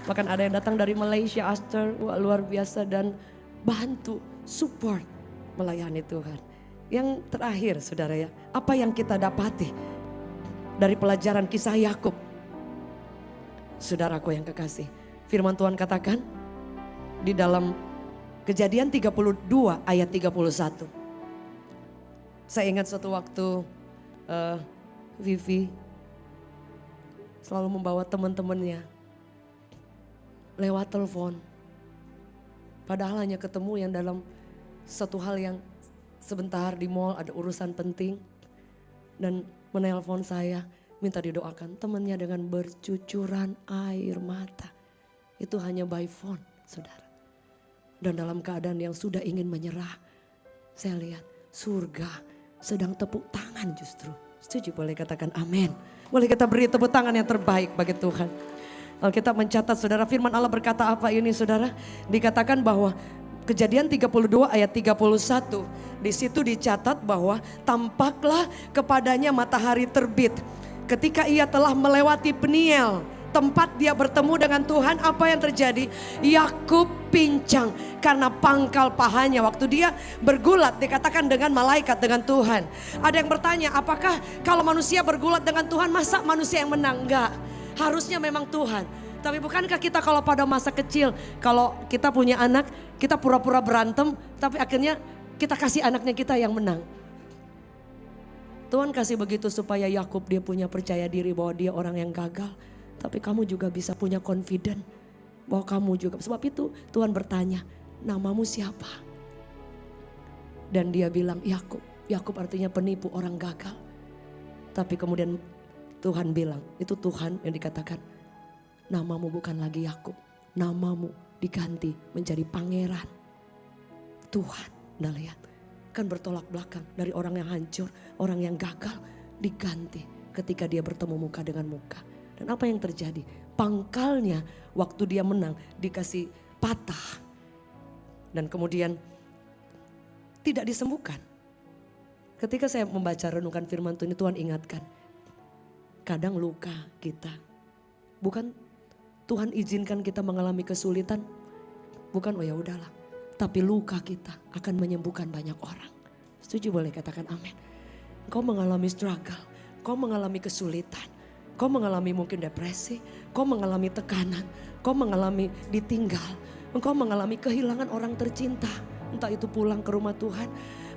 Bahkan ada yang datang dari Malaysia, Aster, wah, luar biasa, dan bantu, support melayani Tuhan. Yang terakhir saudara ya, apa yang kita dapati dari pelajaran kisah Yakub? Saudaraku yang kekasih, firman Tuhan katakan di dalam Kejadian 32 ayat 31. Saya ingat suatu waktu Vivi selalu membawa teman-temannya lewat telepon. Padahal hanya ketemu yang dalam satu hal yang sebentar di mall ada urusan penting. Dan menelpon saya minta didoakan, temannya dengan bercucuran air mata. Itu hanya by phone, saudara. Dan dalam keadaan yang sudah ingin menyerah, saya lihat surga sedang tepuk tangan justru. Setuju, boleh katakan amin. Boleh kita beri tepuk tangan yang terbaik bagi Tuhan. Alkitab mencatat saudara, firman Allah berkata apa ini saudara? Dikatakan bahwa Kejadian 32 ayat 31. Di situ dicatat bahwa tampaklah kepadanya matahari terbit. Ketika ia telah melewati Peniel, tempat dia bertemu dengan Tuhan, apa yang terjadi? Yakub pincang karena pangkal pahanya. Waktu dia bergulat, dikatakan dengan malaikat, dengan Tuhan. Ada yang bertanya, apakah kalau manusia bergulat dengan Tuhan, masa manusia yang menang? Enggak, harusnya memang Tuhan. Tapi bukankah kita kalau pada masa kecil, kalau kita punya anak, kita pura-pura berantem, tapi akhirnya kita kasih anaknya kita yang menang. Tuhan kasih begitu supaya Yakub dia punya percaya diri bahwa dia orang yang gagal. Tapi kamu juga bisa punya confident bahwa kamu juga. Sebab itu Tuhan bertanya, namamu siapa? Dan dia bilang Yakub. Yakub artinya penipu, orang gagal. Tapi kemudian Tuhan bilang, itu Tuhan yang dikatakan, namamu bukan lagi Yakub, namamu diganti menjadi pangeran. Tuhan, Anda lihat, kan bertolak belakang dari orang yang hancur, orang yang gagal, diganti ketika dia bertemu muka dengan muka. Dan apa yang terjadi? Pangkalnya waktu dia menang dikasih patah. Dan kemudian tidak disembuhkan. Ketika saya membaca renungan firman Tuhan, Tuhan ingatkan, kadang luka kita, bukan Tuhan izinkan kita mengalami kesulitan, bukan oh ya udahlah, tapi luka kita akan menyembuhkan banyak orang. Setuju, boleh katakan amin. Kau mengalami struggle, kau mengalami kesulitan, kau mengalami mungkin depresi, kau mengalami tekanan, kau mengalami ditinggal, engkau mengalami kehilangan orang tercinta, entah itu pulang ke rumah Tuhan,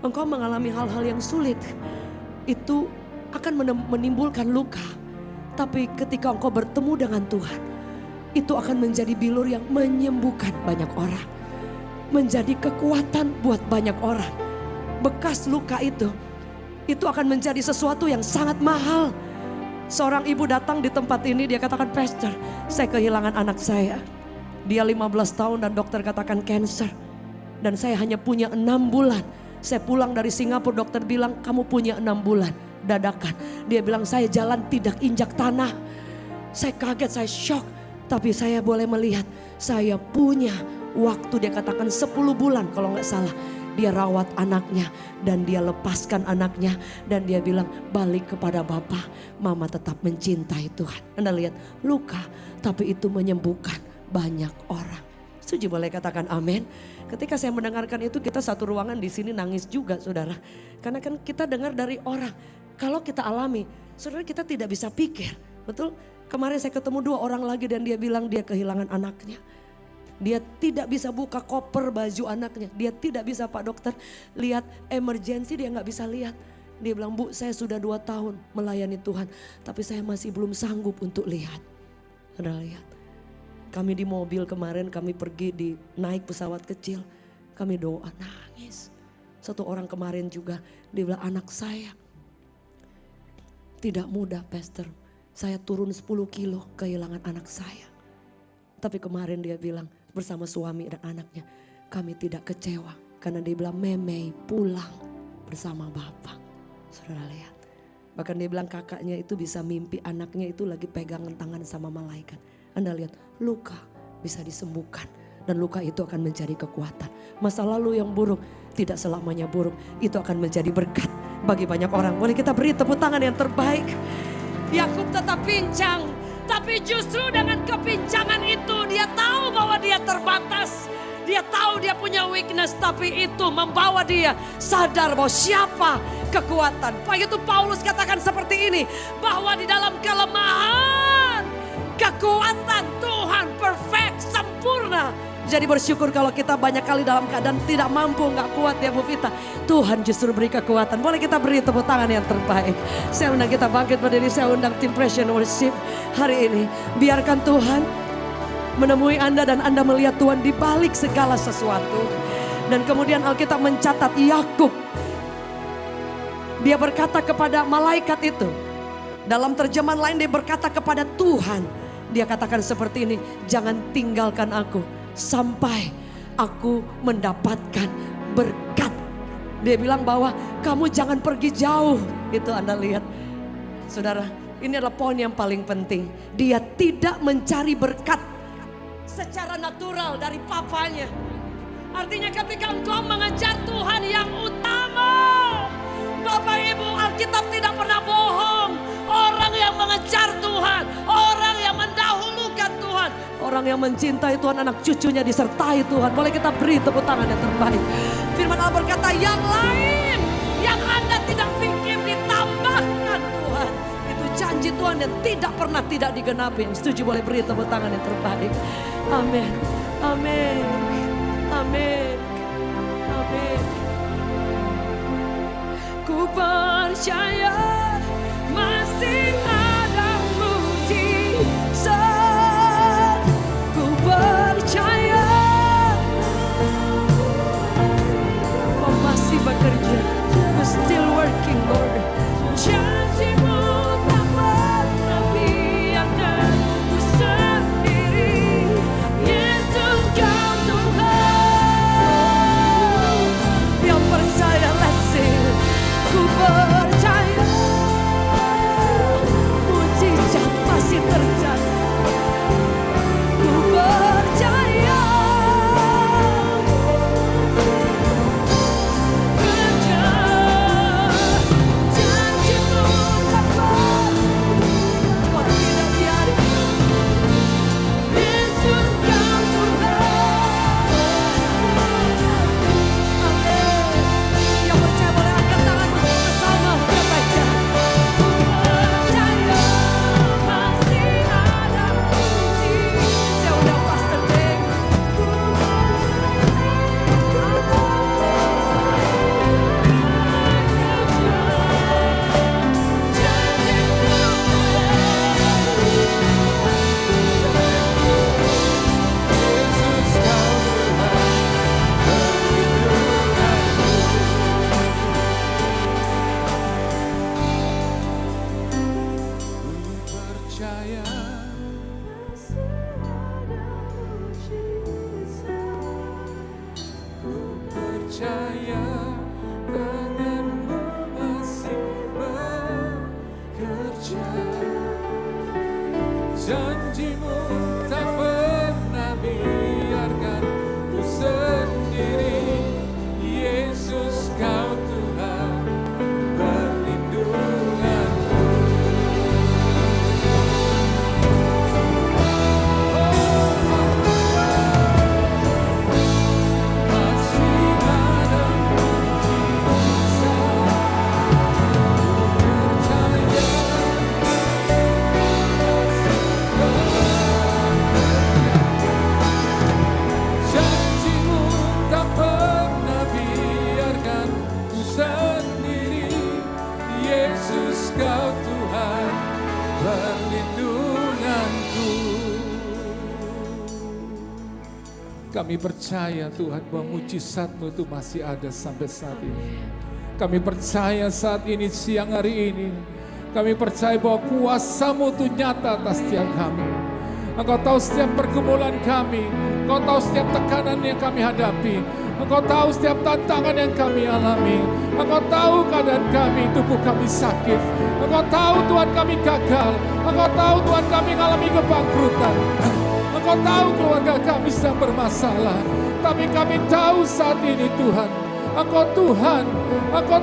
engkau mengalami hal-hal yang sulit, itu akan menimbulkan luka. Tapi ketika engkau bertemu dengan Tuhan, itu akan menjadi bilur yang menyembuhkan banyak orang. Menjadi kekuatan buat banyak orang. Bekas luka itu akan menjadi sesuatu yang sangat mahal. Seorang ibu datang di tempat ini, dia katakan, Pastor, saya kehilangan anak saya. Dia 15 tahun dan dokter katakan cancer. Dan saya hanya punya 6 bulan. Saya pulang dari Singapura, dokter bilang kamu punya 6 bulan. Dadakan, dia bilang saya jalan tidak injak tanah. Saya kaget, saya shock. Tapi saya boleh melihat saya punya waktu, dia katakan 10 bulan kalau nggak salah. Dia rawat anaknya dan dia lepaskan anaknya. Dan dia bilang balik kepada Bapa, Mama tetap mencintai Tuhan. Anda lihat luka tapi itu menyembuhkan banyak orang. Setuju, boleh katakan amin. Ketika saya mendengarkan itu, kita satu ruangan di sini nangis juga saudara. Karena kan kita dengar dari orang. Kalau kita alami, Saudara, kita tidak bisa pikir, betul? Kemarin saya ketemu 2 orang lagi dan dia bilang dia kehilangan anaknya. Dia tidak bisa buka koper baju anaknya. Dia tidak bisa, Pak Dokter, lihat emergensi, dia nggak bisa lihat. Dia bilang, Bu, saya sudah 2 tahun melayani Tuhan, tapi saya masih belum sanggup untuk lihat. Saudara lihat, kami di mobil kemarin, kami pergi naik pesawat kecil, kami doa nangis. Satu orang kemarin juga, dia bilang, anak saya tidak mudah, Pastor. Saya turun 10 kilo kehilangan anak saya. Tapi kemarin dia bilang bersama suami dan anaknya, kami tidak kecewa. Karena dia bilang Memei pulang bersama Bapak. Saudara lihat. Bahkan dia bilang kakaknya itu bisa mimpi anaknya itu lagi pegangan tangan sama malaikat. Anda lihat, luka bisa disembuhkan. Dan luka itu akan menjadi kekuatan. Masa lalu yang buruk tidak selamanya buruk. Itu akan menjadi berkat bagi banyak orang. Boleh kita beri tepuk tangan yang terbaik. Yakub tetap pincang. Tapi justru dengan kepincangan itu dia tahu bahwa dia terbatas. Dia tahu dia punya weakness, tapi itu membawa dia sadar bahwa siapa kekuatan. Itu Paulus katakan seperti ini, bahwa di dalam kelemahan kekuatan Tuhan perfect, sempurna. Jadi bersyukur kalau kita banyak kali dalam keadaan tidak mampu, gak kuat ya Bu Vita. Tuhan justru beri kekuatan. Boleh kita beri tepuk tangan yang terbaik. Saya undang kita bangkit berdiri, saya undang tim Passion Worship hari ini. Biarkan Tuhan menemui Anda dan Anda melihat Tuhan di balik segala sesuatu. Dan kemudian Alkitab mencatat Yakub. Dia berkata kepada malaikat itu. Dalam terjemahan lain dia berkata kepada Tuhan. Dia katakan seperti ini, jangan tinggalkan aku sampai aku mendapatkan berkat. Dia bilang bahwa kamu jangan pergi jauh. Itu Anda lihat. Saudara, ini adalah poin yang paling penting. Dia tidak mencari berkat secara natural dari papanya. Artinya ketika engkau mengejar Tuhan yang utama, Bapak Ibu, Alkitab tidak pernah bohong. Orang yang mengejar Tuhan, orang yang mendahulukan Tuhan, orang yang mencintai Tuhan, anak cucunya disertai Tuhan. Boleh kita beri tepuk tangan yang terbaik. Firman Allah berkata, yang lain yang Anda tidak pikir ditambahkan Tuhan. Itu janji Tuhan yang tidak pernah tidak digenapi. Yang setuju boleh beri tepuk tangan yang terbaik. Amin, amin, amin, amin. Ku percaya masih ada mujizat. Ku percaya Kau masih bekerja. You're still working, Lord. Janjimu tak pernah biarkan ku sendiri. Yesus Kau Tuhan. Yang percaya let's sing. Ku percaya perlindunganku. Kami percaya Tuhan bahwa mujizat-Mu itu masih ada sampai saat ini. Kami percaya saat ini, siang hari ini, kami percaya bahwa kuasa-Mu itu nyata atas setiap kami. Engkau tahu setiap pergumulan kami, Engkau tahu setiap tekanan yang kami hadapi, Engkau tahu setiap tantangan yang kami alami, Engkau tahu keadaan kami, tubuh kami sakit, Engkau tahu Tuhan kami gagal, Engkau tahu Tuhan kami mengalami kebangkrutan, Engkau tahu keluarga kami sedang bermasalah. Tapi kami tahu saat ini Tuhan, Engkau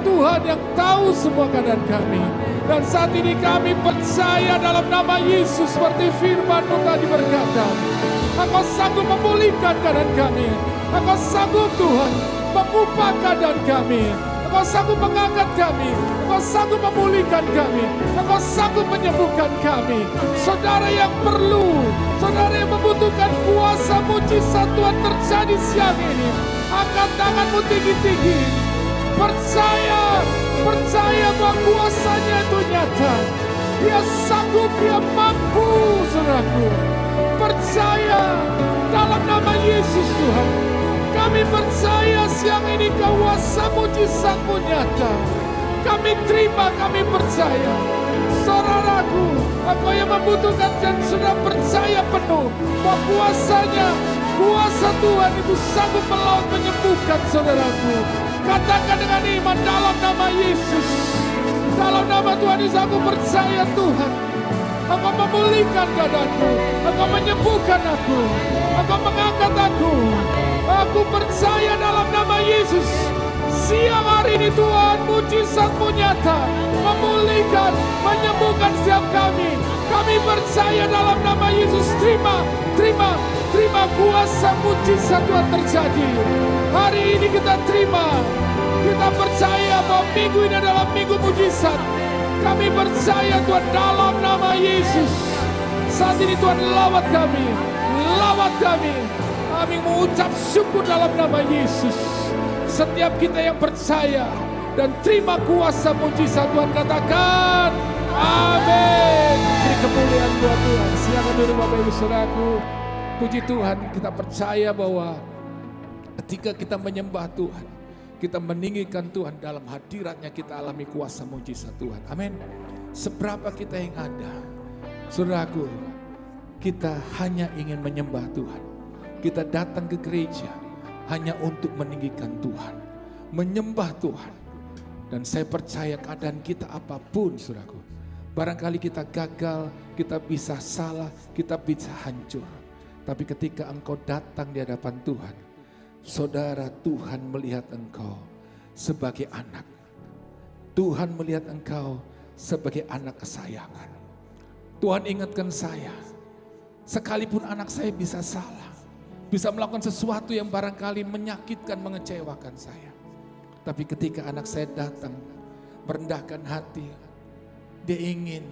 Tuhan yang tahu semua keadaan kami. Dan saat ini kami percaya dalam nama Yesus seperti firman-Mu tadi berkata, Engkau sanggup memulihkan keadaan kami. Engkau sanggup Tuhan mengubah keadaan kami. Engkau sanggup mengangkat kami. Engkau sanggup memulihkan kami. Engkau sanggup menyembuhkan kami. Saudara yang perlu, saudara yang membutuhkan kuasa mujizat Tuhan terjadi siang ini, angkat tanganmu tinggi-tinggi. Percaya bahwa kuasanya itu nyata. Dia sanggup, dia mampu, saudaraku. Percaya dalam nama Yesus Tuhan. Kami percaya siang ini kuasa mujizat-Mu nyata. Kami terima, kami percaya. Saudaraku, Engkau yang membutuhkan dan sudah percaya penuh bahwa kuasa Tuhan itu sanggup melawan menyembuhkan saudaraku. Katakan dengan iman dalam nama Yesus. Dalam nama Tuhan Yesus aku percaya Tuhan. Engkau memulihkan keadaanku. Engkau menyembuhkan aku. Engkau mengangkat aku. Aku percaya dalam nama Yesus. Siang hari ini Tuhan, mujizat-Mu nyata. Memulihkan, menyembuhkan setiap kami. Kami percaya dalam nama Yesus. Terima kuasa mujizat Tuhan terjadi. Hari ini kita terima. Kita percaya bahwa minggu ini adalah minggu mujizat. Kami percaya Tuhan dalam nama Yesus. Saat ini Tuhan lawat kami. Kami mengucap syukur dalam nama Yesus. Setiap kita yang percaya dan terima kuasa mujizat Tuhan, katakan amin. Beri kemuliaan buat Tuhan. Silakan duduk Bapak Ibu Saudaraku. Puji Tuhan, kita percaya bahwa ketika kita menyembah Tuhan, kita meninggikan Tuhan, dalam hadiratnya kita alami kuasa mujizat Tuhan. Amin. Seberapa kita yang ada, saudaraku, kita hanya ingin menyembah Tuhan. Kita datang ke gereja hanya untuk meninggikan Tuhan, menyembah Tuhan. Dan saya percaya keadaan kita apapun, saudaraku, barangkali kita gagal, kita bisa salah, kita bisa hancur. Tapi ketika engkau datang di hadapan Tuhan, saudara, Tuhan melihat engkau sebagai anak. Tuhan melihat engkau sebagai anak kesayangan. Tuhan ingatkan saya, sekalipun anak saya bisa salah, bisa melakukan sesuatu yang barangkali menyakitkan, mengecewakan saya. Tapi ketika anak saya datang, merendahkan hati, dia ingin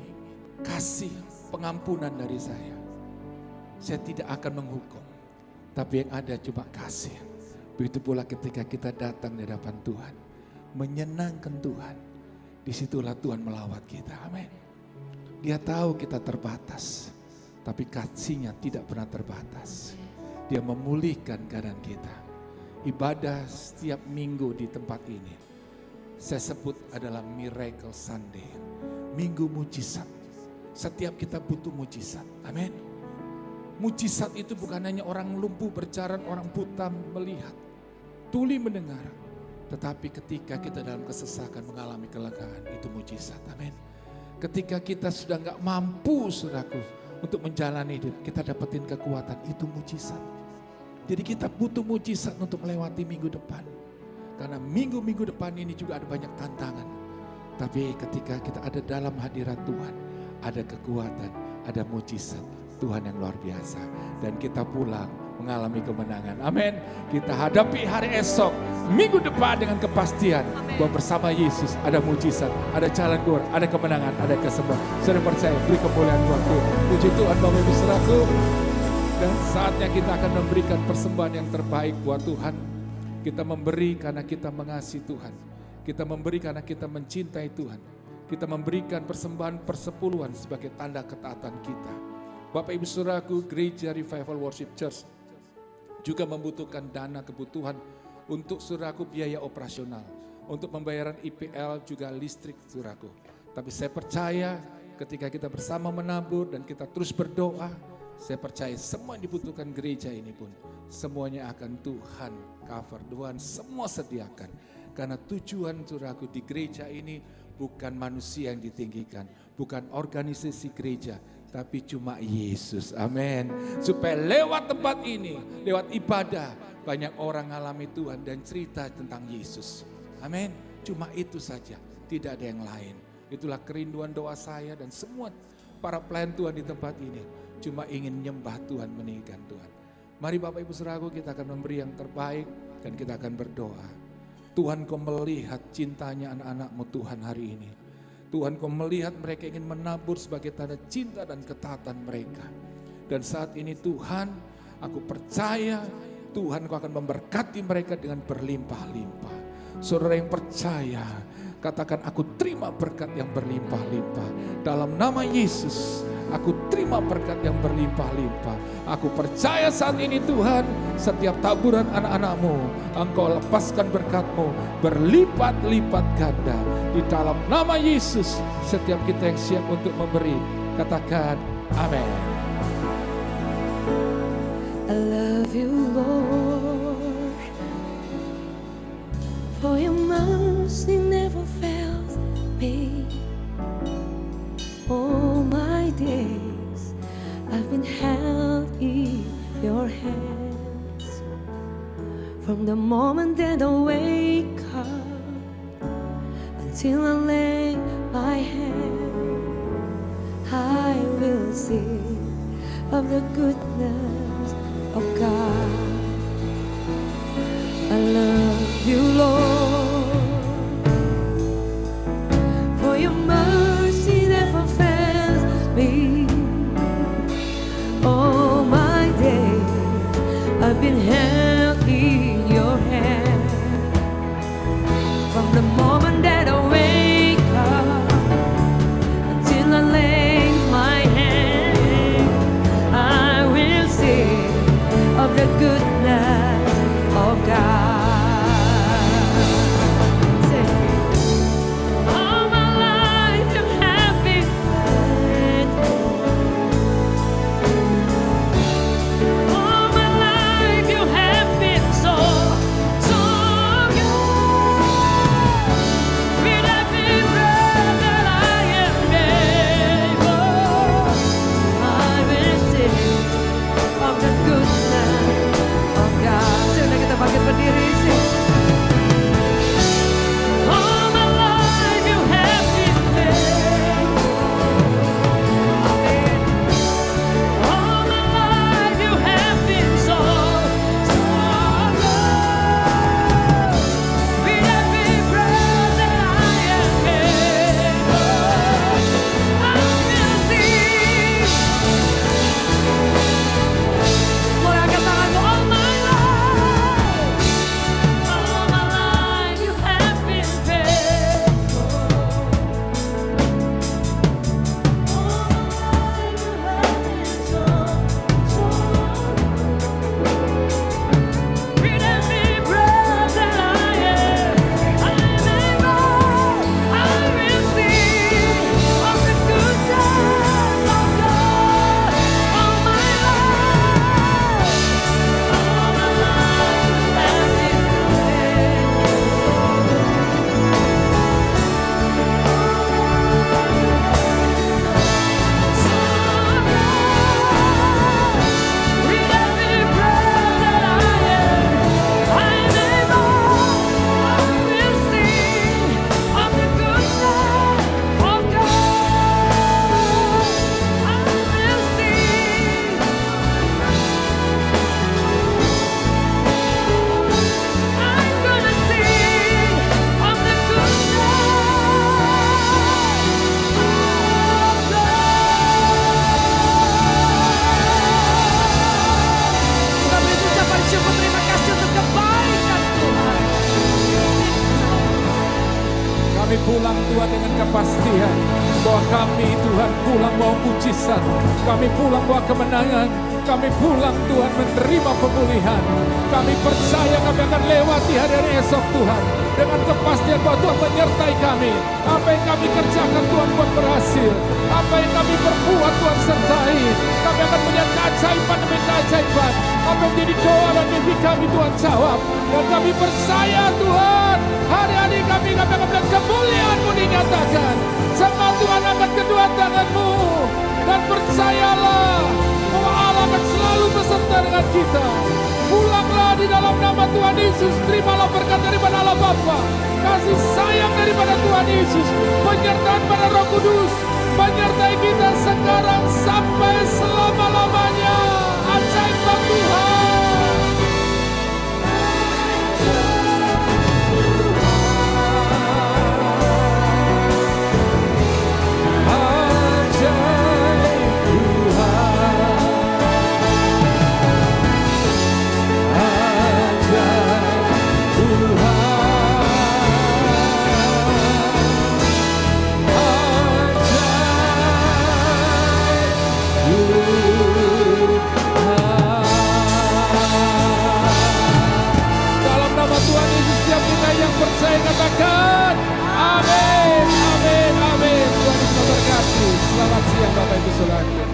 kasih pengampunan dari saya. Saya tidak akan menghukum, tapi yang ada cuma kasih. Begitu pula ketika kita datang di hadapan Tuhan, menyenangkan Tuhan, disitulah Tuhan melawat kita. Amin. Dia tahu kita terbatas, tapi kasih-Nya tidak pernah terbatas. Dia memulihkan keadaan kita. Ibadah setiap minggu di tempat ini, saya sebut adalah Miracle Sunday. Minggu mujizat. Setiap kita butuh mujizat. Amin. Mujizat itu bukan hanya orang lumpuh berjalan, orang buta melihat, tuli mendengar. Tetapi ketika kita dalam kesesakan mengalami kelegaan, itu mujizat. Amin. Ketika kita sudah gak mampu, saudaraku, untuk menjalani hidup, kita dapetin kekuatan, itu mujizat. Jadi kita butuh mujizat untuk melewati minggu depan. Karena minggu-minggu depan ini juga ada banyak tantangan. Tapi ketika kita ada dalam hadirat Tuhan, ada kekuatan, ada mujizat Tuhan yang luar biasa. Dan kita pulang mengalami kemenangan. Amin. Kita hadapi hari esok, minggu depan dengan kepastian bahwa bersama Yesus ada mujizat, ada jalan keluar, ada kemenangan, ada kesembuhan. Saya percaya, beri kemuliaan buat Tuhan. Puji Tuhan Bapak Ibu Saudaraku. Dan saatnya kita akan memberikan persembahan yang terbaik buat Tuhan. Kita memberi karena kita mengasihi Tuhan. Kita memberi karena kita mencintai Tuhan. kita memberikan persembahan persepuluhan sebagai tanda ketaatan kita. Bapak Ibu Saudaraku, Gereja Revival Worship Church juga membutuhkan dana kebutuhan untuk saudaraku biaya operasional, untuk pembayaran IPL juga listrik saudaraku. Tapi saya percaya ketika kita bersama menabur dan kita terus berdoa, saya percaya semua yang dibutuhkan gereja ini pun semuanya akan Tuhan cover, Tuhan semua sediakan. Karena tujuan saudaraku di gereja ini bukan manusia yang ditinggikan, bukan organisasi gereja, tapi cuma Yesus. Amin. Supaya lewat tempat ini, lewat ibadah, banyak orang alami Tuhan dan cerita tentang Yesus. Amin. Cuma itu saja, tidak ada yang lain. Itulah kerinduan doa saya dan semua para pelayan Tuhan di tempat ini. Cuma ingin nyembah Tuhan, meninggikan Tuhan. Mari Bapak Ibu Saudaraku, kita akan memberi yang terbaik dan kita akan berdoa. Tuhan, Kau melihat cintanya anak-anak-Mu Tuhan hari ini. Tuhan, Kau melihat mereka ingin menabur sebagai tanda cinta dan ketaatan mereka. Dan saat ini Tuhan, aku percaya Tuhan Kau akan memberkati mereka dengan berlimpah-limpah. Saudara yang percaya, katakan aku terima berkat yang berlimpah-limpah. Dalam nama Yesus, aku terima berkat yang berlimpah-limpah. Aku percaya saat ini Tuhan, setiap taburan anak-anak-Mu, Engkau lepaskan berkat-Mu berlipat-lipat ganda. Di dalam nama Yesus, setiap kita yang siap untuk memberi, katakan amin. I love you, Lord, for your mercy never fails me. All my days I've been held in your hands. From the moment that I wake up until I lay my head, I will sing of the goodness of God. I love you, Lord, for your mercy never fails me. All my days I've been held in your hand. From the moment that I wake up until I lay my head, I will sing of the goodness of God. Say, all my life you have been faithful. All my life you have been so, so good. Kami pulang Tuhan dengan kepastian bahwa kami Tuhan pulang bawa mujizat. Kami pulang bawa kemenangan. Kami pulang Tuhan menerima pemulihan. Kami percaya kami akan lewati hari-hari esok Tuhan. Dengan kepastian bahwa Tuhan menyertai kami. Apa yang kami kerjakan Tuhan buat berhasil. Apa yang kami perbuat Tuhan sertai. Kami akan melihat keajaiban demi keajaiban. Apa yang menjadi doa dan mimpi kami Tuhan jawab. Dan kami percaya Tuhan. Hari-hari kami akan melihat kemuliaan-Mu dinyatakan. Sama Tuhan angkat kedua tangan-Mu. Dan percayalah bahwa Allah akan selalu beserta dengan kita. Pulanglah di dalam nama Tuhan Yesus. Terimalah berkat daripada Allah Bapa, kasih sayang daripada Tuhan Yesus, penyertaan pada Roh Kudus menyertai kita sekarang sampai selama-lamanya. Ajaib Tuhan. Percaya katakan amin, amin, amin. Tuhan Yesus memberkati. Selamat siang Bapak Ibu Saudara.